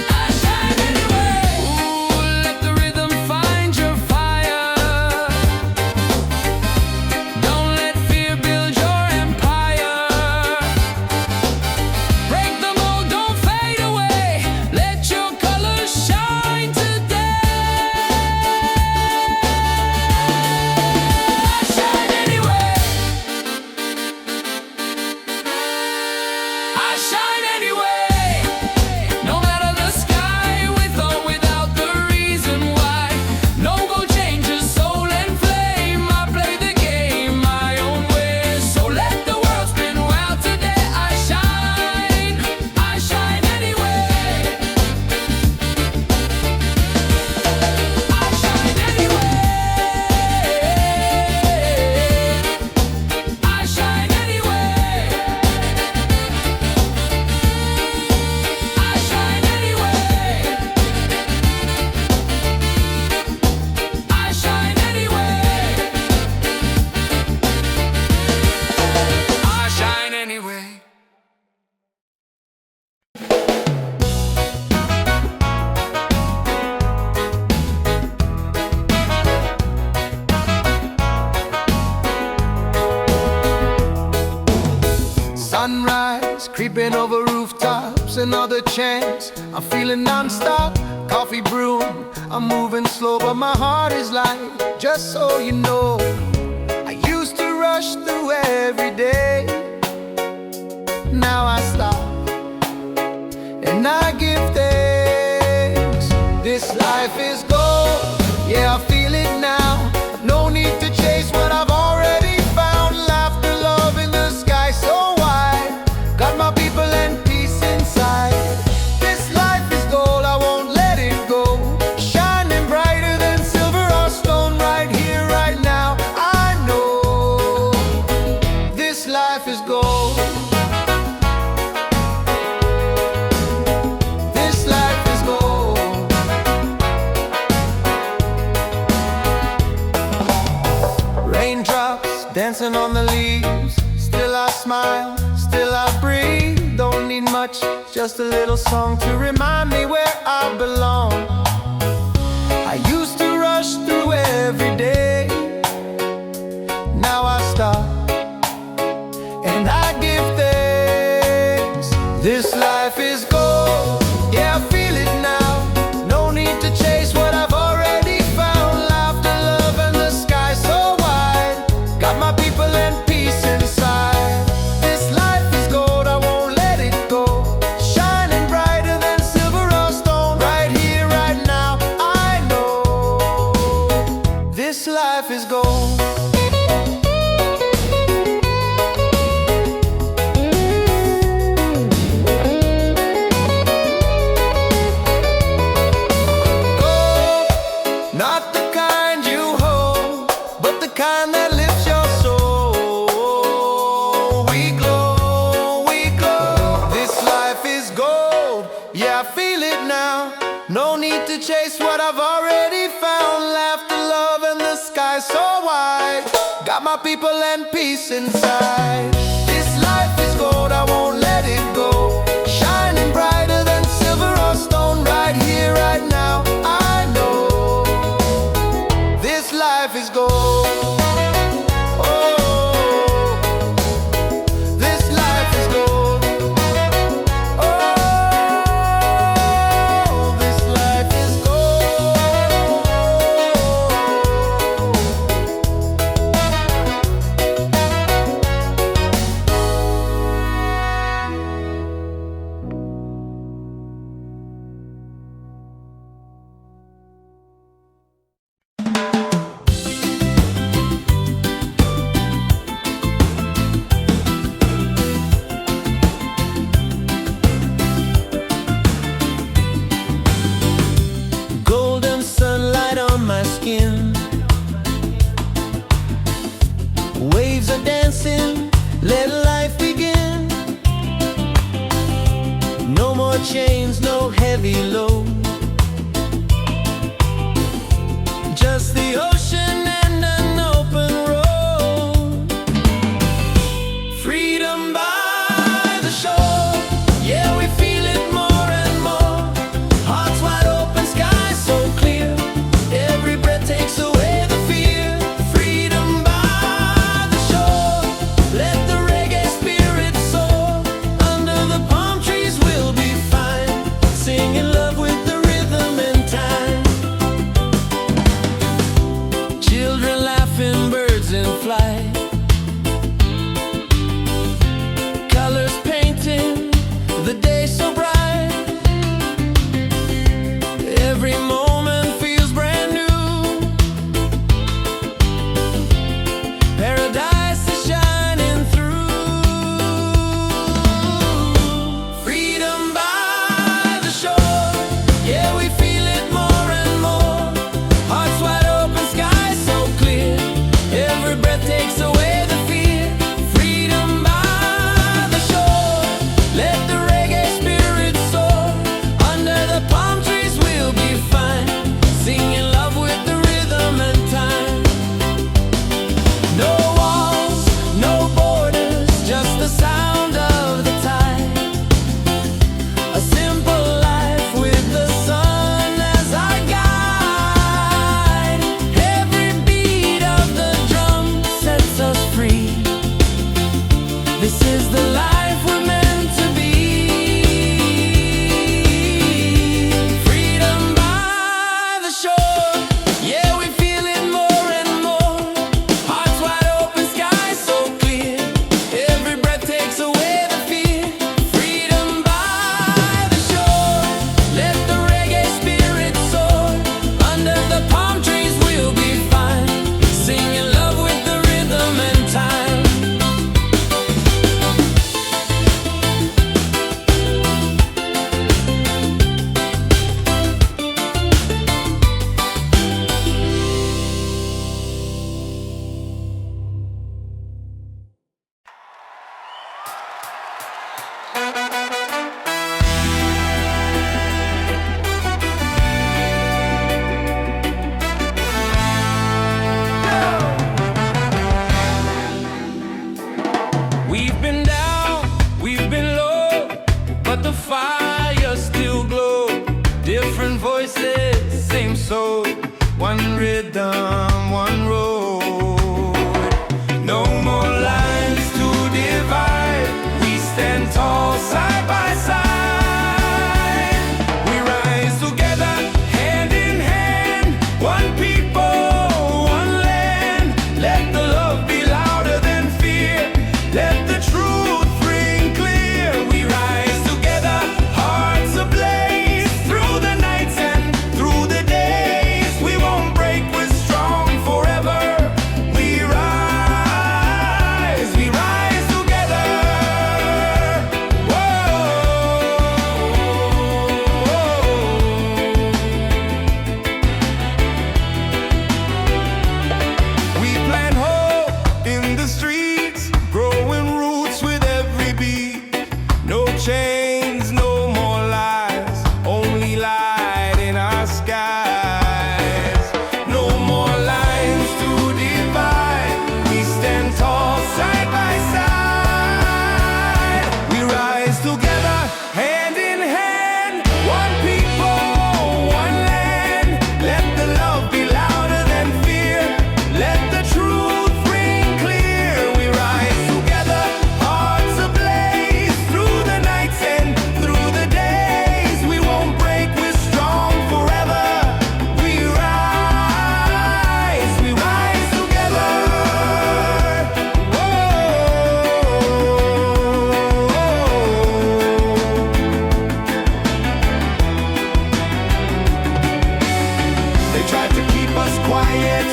S1: I shine anyway. Ooh, let the rhythm find your fire. Don't let fear build your empire. Break the mold, don't fade away. Let your colors shine today. I shine anyway. I shine anyway. No matter the sky, with or without the reason why. No go change your soul and flame. I play the game my own way. So let the world spin wild today. I shine anyway. I shine anyway. I shine anyway. I shine anyway. I shine anyway. I shine anyway.
S2: Sunrise, creeping over rooftops, another chance. I'm feeling non-stop, coffee brewing. I'm moving slow, but my heart is light. Just so you know, I used to rush through every day. Now I stop and I give thanks. This life is gold, yeah, I feel it now. No need to chase what I've already found. Laughter, love in the sky so wide. Got my people and peace inside. This life is gold, I won't let it go. Shining brighter than silver or stone, right here, right now. I know this life is gold. This life is gold. Raindrops dancing on the leaves. Still I smile, still I breathe. Don't need much, just a little song to remind me where I belong. I used to rush through every day. Now I stop and I give thanks. This life is gold, yeah, I feel it now. No need to chase what I've already found. Laughter, love, and the sky so wide. Got my people and peace inside. This life is gold, I won't let it go. Shining brighter than silver or stone, right here, right now. I know this life is gold. Not the kind you hold, but the kind that lifts your soul. We glow, we glow. This life is gold, yeah, I feel it now. No need to chase what I've already found. Laughter, love, and the sky so wide. Got my people and peace inside. This life is gold, I won't let it go. Shining brighter than silver or stone, right here, right now. I know this life is gold. Oh, this life is gold. Oh, this life is gold.
S1: skin. Waves are dancing, let life begin. No more chains, no heavy load. Just the ocean and an open road. Freedom by the shore. Yeah, we feel it more and more. Hearts wide open, sky so clear. Every breath takes away the fear. Freedom by the shore. Let the reggae spirit soar. Under the palm trees we'll be fine, singing love with the rhythm and time. Children laughing, birds in flight. Colors painting the day so bright. Every moment feels brand new. Paradise is shining through. Freedom by the shore. Yeah, we feel it more and more. Hearts wide open, sky so clear. Every breath takes away the fear. Freedom by the shore. Let the reggae spirit soar. Under the palm trees we'll be fine, singing love with the rhythm and time. No walls, no borders, just the sound of the tide. A simple life with the sun as our guide. Every beat of the drum sets us free. This is the life we're meant to be. Freedom by the shore. Yeah, we feel it more and more. Hearts wide open, sky so clear. Every breath takes away the fear. Freedom by the shore. Let the reggae spirit soar. Under the palm trees we'll be fine, singing love with the rhythm and time. We've been down, we've been low, but the fire still glows. Different voices, same soul. One rhythm, one road. No more lines to divide. We stand tall side by side. We rise together, hand in hand. One people, one land. Let the love be louder than fear. Let the truth ring clear. We rise together, hearts ablaze. Through the nights and through the days, we won't break, we're strong forever. We rise together. We plant hope in the streets, growing roots with every beat. No chains, no more lies, only light in our skies. No more lines to divide. We stand tall side by side. We rise together, hand in hand. One people, one land. Let the love be louder than fear. Let the truth ring clear. We rise together, hearts ablaze. Through the nights and through the days, we won't break, we're strong forever. We rise together. They tried to keep us quiet,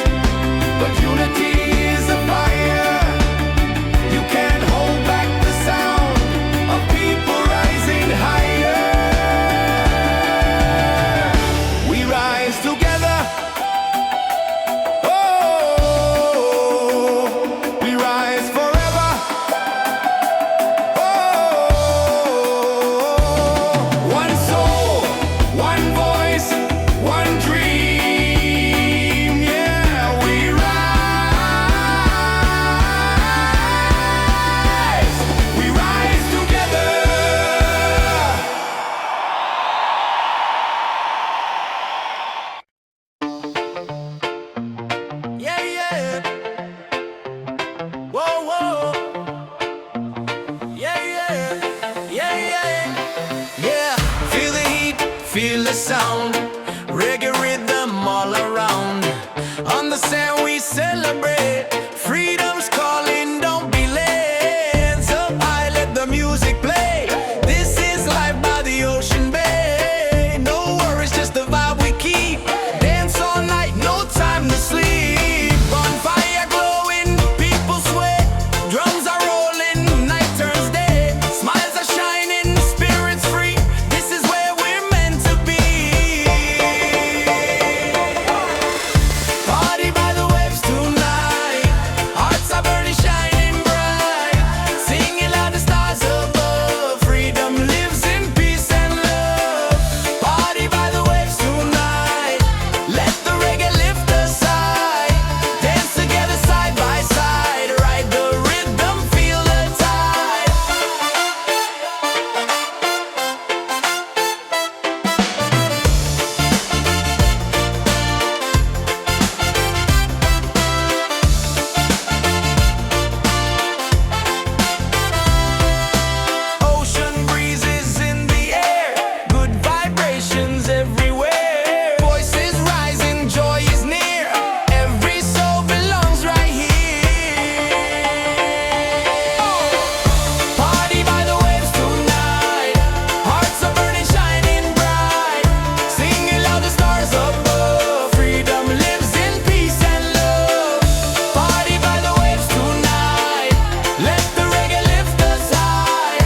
S1: but unity is a fire. You can't hold back the sound of people rising higher. We rise together, us and we celebrate. Freedom's calling, don't be late. Hands up high, let the music play. This is life by the ocean bay. No worries, just the vibe we keep. Dance all night, no time to sleep. Bonfire glowing, people sweat. Drums are rolling, night turns day. Smiles are shining, spirits free. This is where we're meant to be. Party by the waves tonight. Hearts are burning, shining bright. Singing loud, the stars above. Freedom lives in peace and love. Party by the waves tonight. Let the reggae lift us high. Dance together side by side. Ride the rhythm, feel the tide. Ocean breezes in the air, good vibrations everywhere. Voices rising, joy is near. Every soul belongs right here. Party by the waves tonight. Hearts are burning, shining bright. Singing loud, the stars above. Freedom lives in peace and love. Party by the waves tonight. Let the reggae lift us high.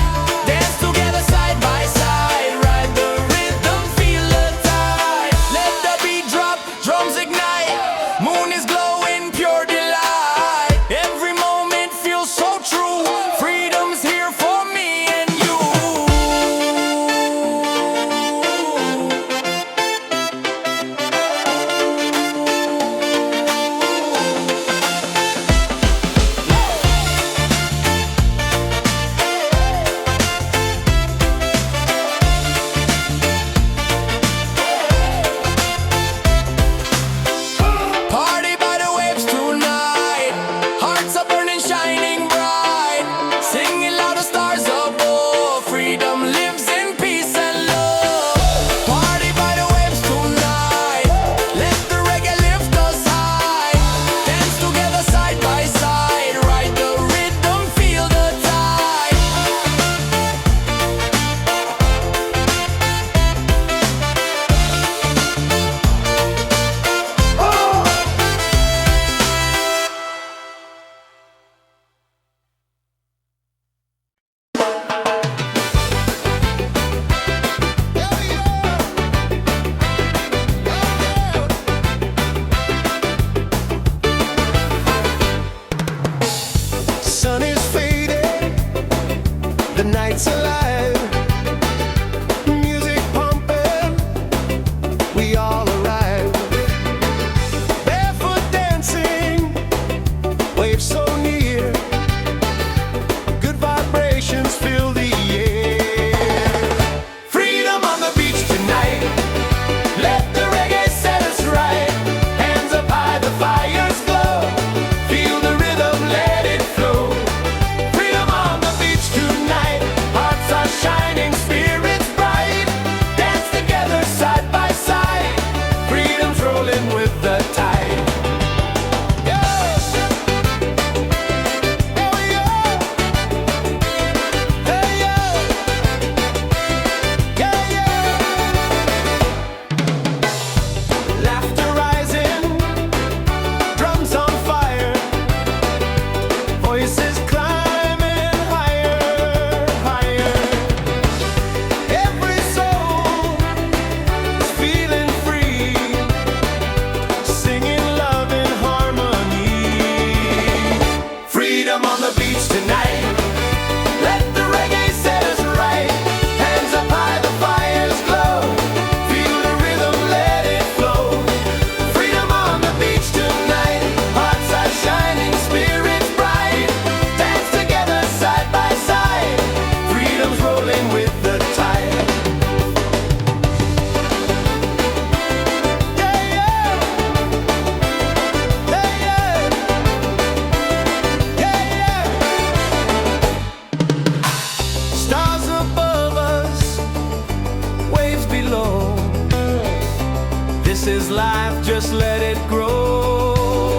S1: Dance together side by side. Ride the rhythm, feel the tide. Let the beat drop, drums ignite. Moon is glowing, pure delight. Every moment feels so true. Freedom's here for me and you. Party by the waves tonight. Hearts are burning, shining bright. Singing loud, the stars above. Freedom lives in peace and love. Party by the waves tonight. Let the reggae lift us high. Dance together side by side. Ride the rhythm, feel the tide. Sun is fading, the night's alive. Music pumping, we all arrive. Barefoot dancing, waves so near. Good vibrations fill the air. Freedom on the beach tonight. Let the reggae set us right. Hands up high, the fires glow. Feel the rhythm, let it flow. Freedom on the beach tonight. Hearts are shining, spirits bright. Dance together side by side. Freedom's rolling with the tide. Yeah. Oh yeah. Hey yeah. Yeah yeah. Laughter rising, drums on fire. Voices climbing higher, higher. Every soul is feeling free, singing love in harmony. Freedom on the beach tonight. Let the reggae set us right. Hands up high, the fires glow. Feel the rhythm, let it flow. Freedom on the beach tonight. Hearts are shining, spirits bright. Dance together side by side. Freedom's rolling with the tide. Yeah, yeah. Yeah, yeah. Yeah, yeah. Stars above us, waves below. This is life, just let it grow.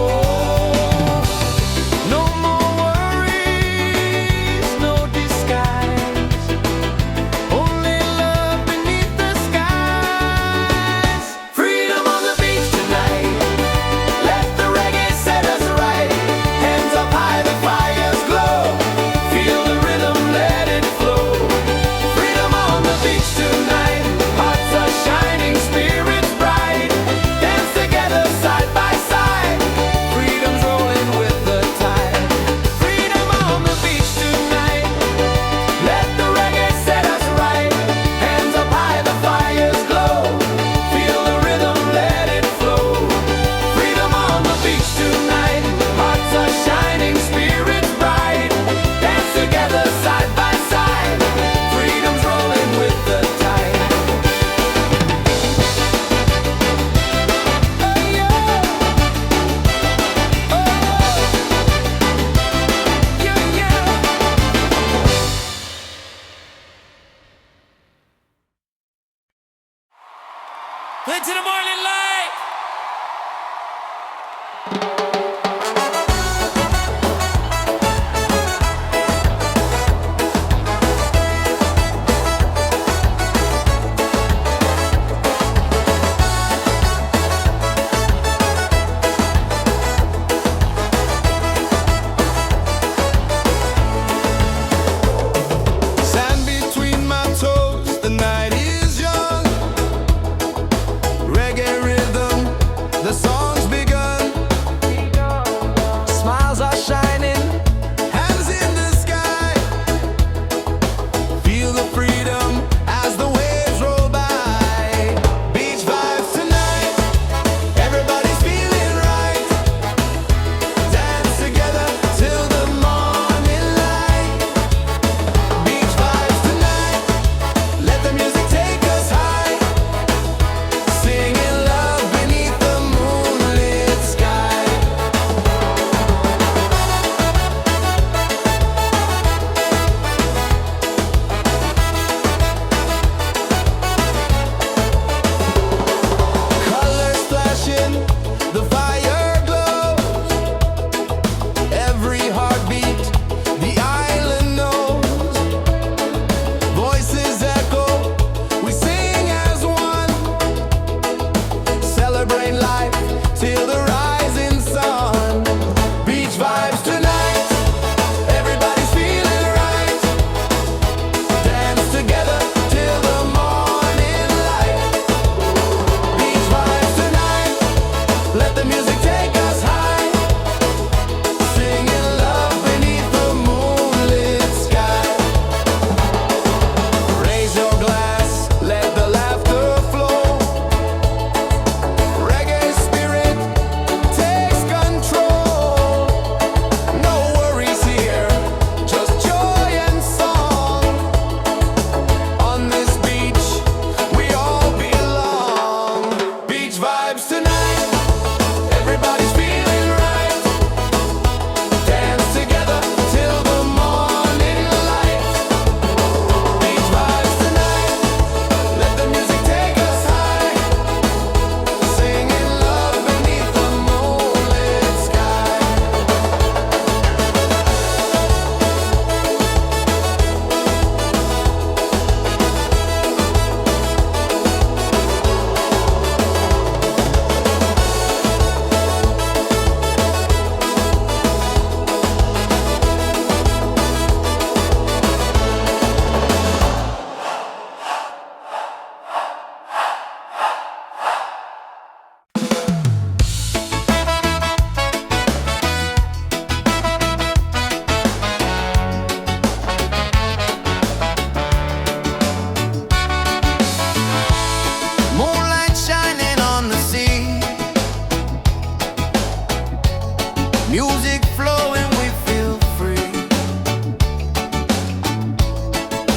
S2: Music flowing, we feel free.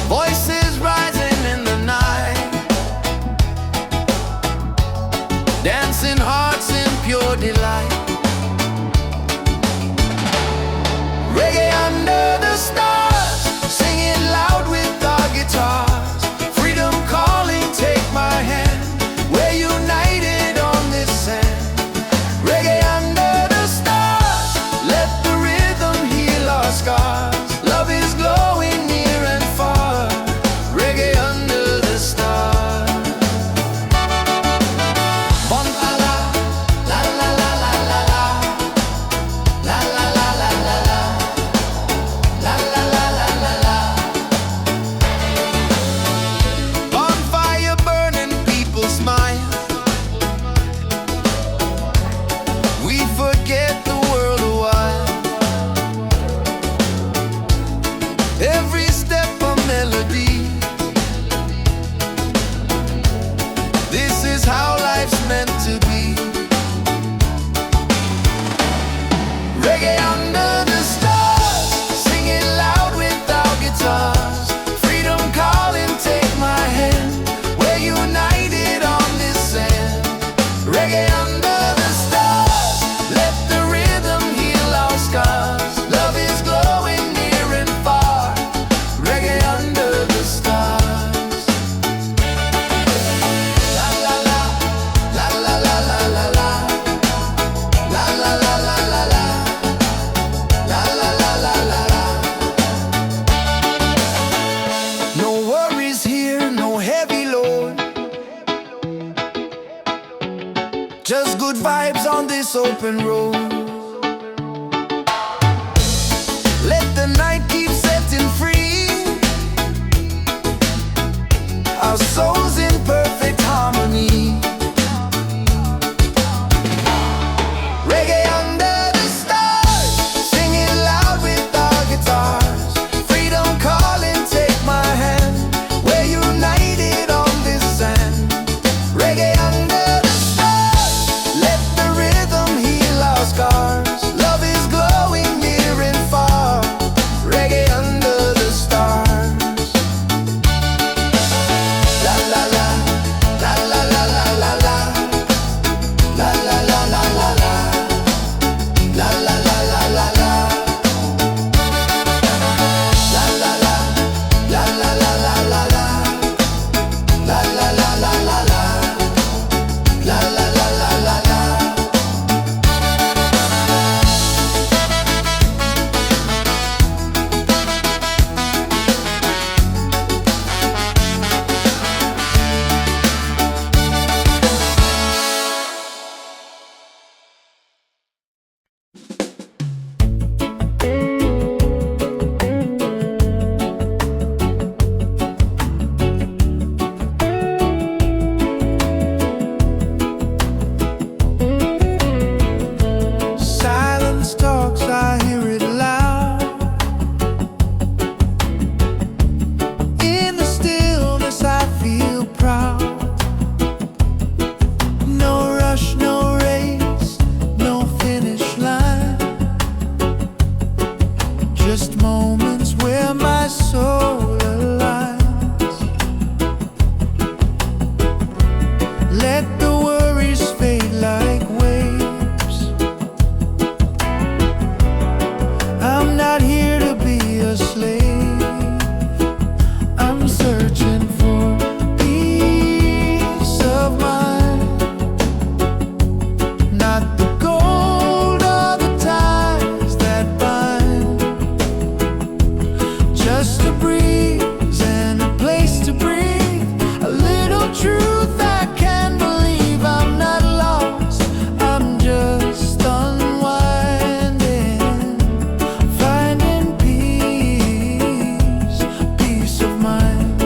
S2: Voices rising in the night, dancing hearts in pure delight. Reggae under the stars, singing loud with our guitars. Freedom calling, take my hand. We're united on this sand. Reggae under the stars, let the rhythm heal our scars. Love is glowing near and far. Reggae under the stars. Bon la la, la la la la la la, la la la la la la, la la la la la la. Bonfire burning, people smile. We forget the world a while. Every step a melody. This is how life's meant to be. Reggae under the stars, singing loud with our guitars. Freedom calling, take my hand. We're united on this sand. Reggae under the stars, let the rhythm heal our scars. Love is glowing near and far. Reggae under the stars. La la la, la la la la la la, la la la la la la, la la la la la la. No worries here, no heavy load. Just good vibes on this open road. Let the night keep setting free. Our souls in perfect harmony. Reggae under the stars, singing loud with our guitars. Freedom calling, take my hand. We're united on this sand. Reggae under the stars, let the rhythm heal our scars. Love is glowing near and far. Reggae under the stars. La la la, la la la la la la, la la la la la la, la la la la la la, la la la, la la la la la la, la la la la la la, la la la la la la. Silence talks, I hear it loud. In the stillness, I feel proud. No rush, no race, no finish line. Just moments where my soul aligns. Let the worries fade like waves. I'm not here to be a slave. I'm searching for peace of mind. Not the gold or the ties that bind. Just a breeze and a place to breathe. A little truth I can believe. I'm not lost, I'm just unwinding. Finding peace, peace of mind.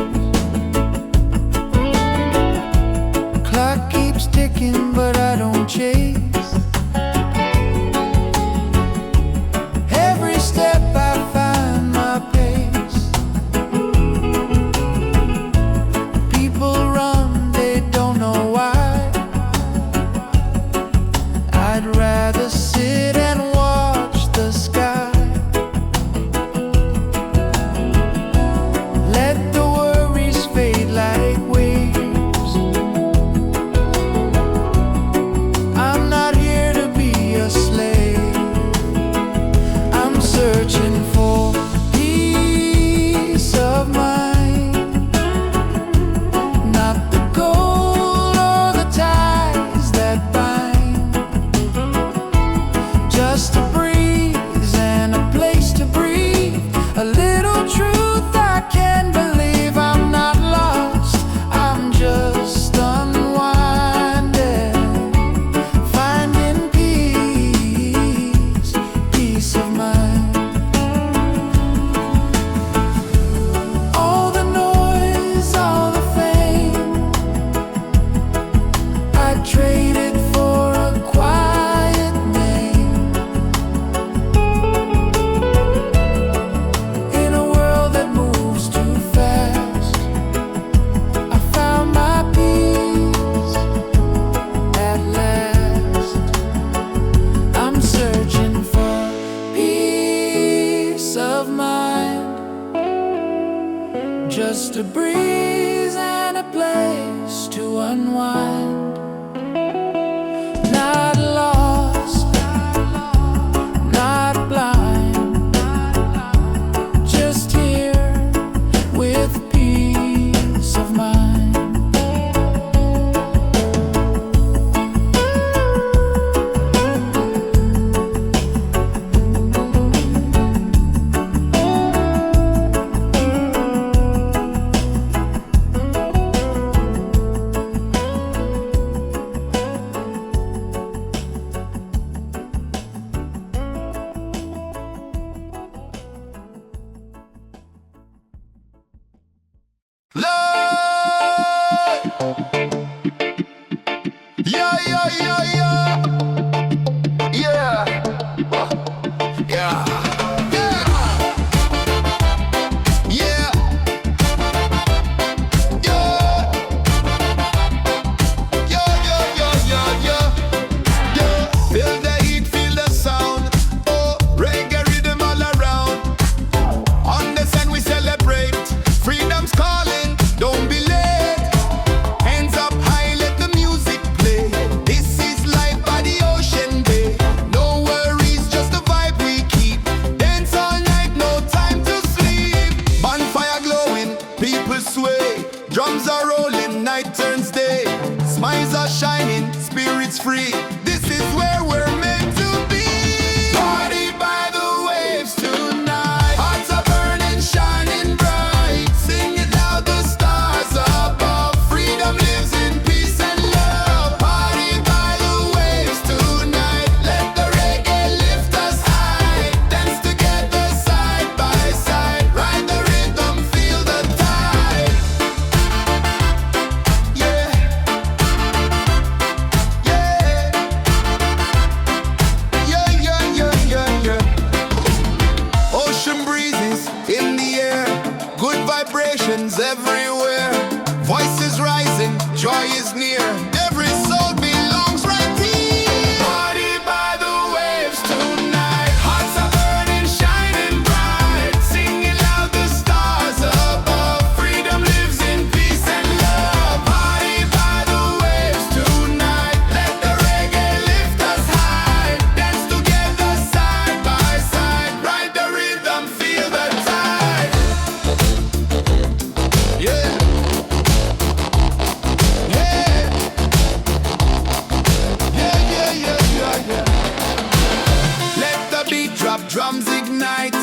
S2: Clock keeps ticking, but I don't chase. Every step I find my pace. People run, they don't know why. I'd rather sit and watch
S1: just a breeze and a place to unwind. Not lost, not blind, just here with peace of mind.
S2: Yeah, yeah, yeah, yeah. Yeah. Yeah. Yeah. Yeah. Yeah. Yeah. Feel the heat, feel the sound. Oh, reggae rhythm all around. On the sun we celebrate. Freedom's calling, don't be late. Hands up high, let the music play. This is life by the ocean bay. No worries, just the vibe we keep. Dance all night, no time to sleep. Bonfire glowing, people sway. Drums are rolling, night turns day. Smiles are shining, spirits free. This is where we're meant to be. Party by the waves tonight. Hearts are burning, shining bright. Sing it loud, the stars above. Freedom lives in peace and love. Party by the waves tonight. Let the reggae lift us high. Dance together side by side. Ride the rhythm, feel the tide. Yeah. Yeah. Yeah, yeah, yeah, yeah, yeah. Ocean breezes in the air. Good vibrations everywhere. Voices rising, joy is near. Every soul belongs right here. Party by the waves tonight. Hearts are burning, shining bright. Singing loud, the stars above. Freedom lives in peace and love. Party by the waves tonight. Let the reggae lift us high. Dance together side by side. Ride the rhythm, feel the tide. Yeah. Yeah. Yeah, yeah, yeah, yeah, yeah. Let the beat drop, drums ignite.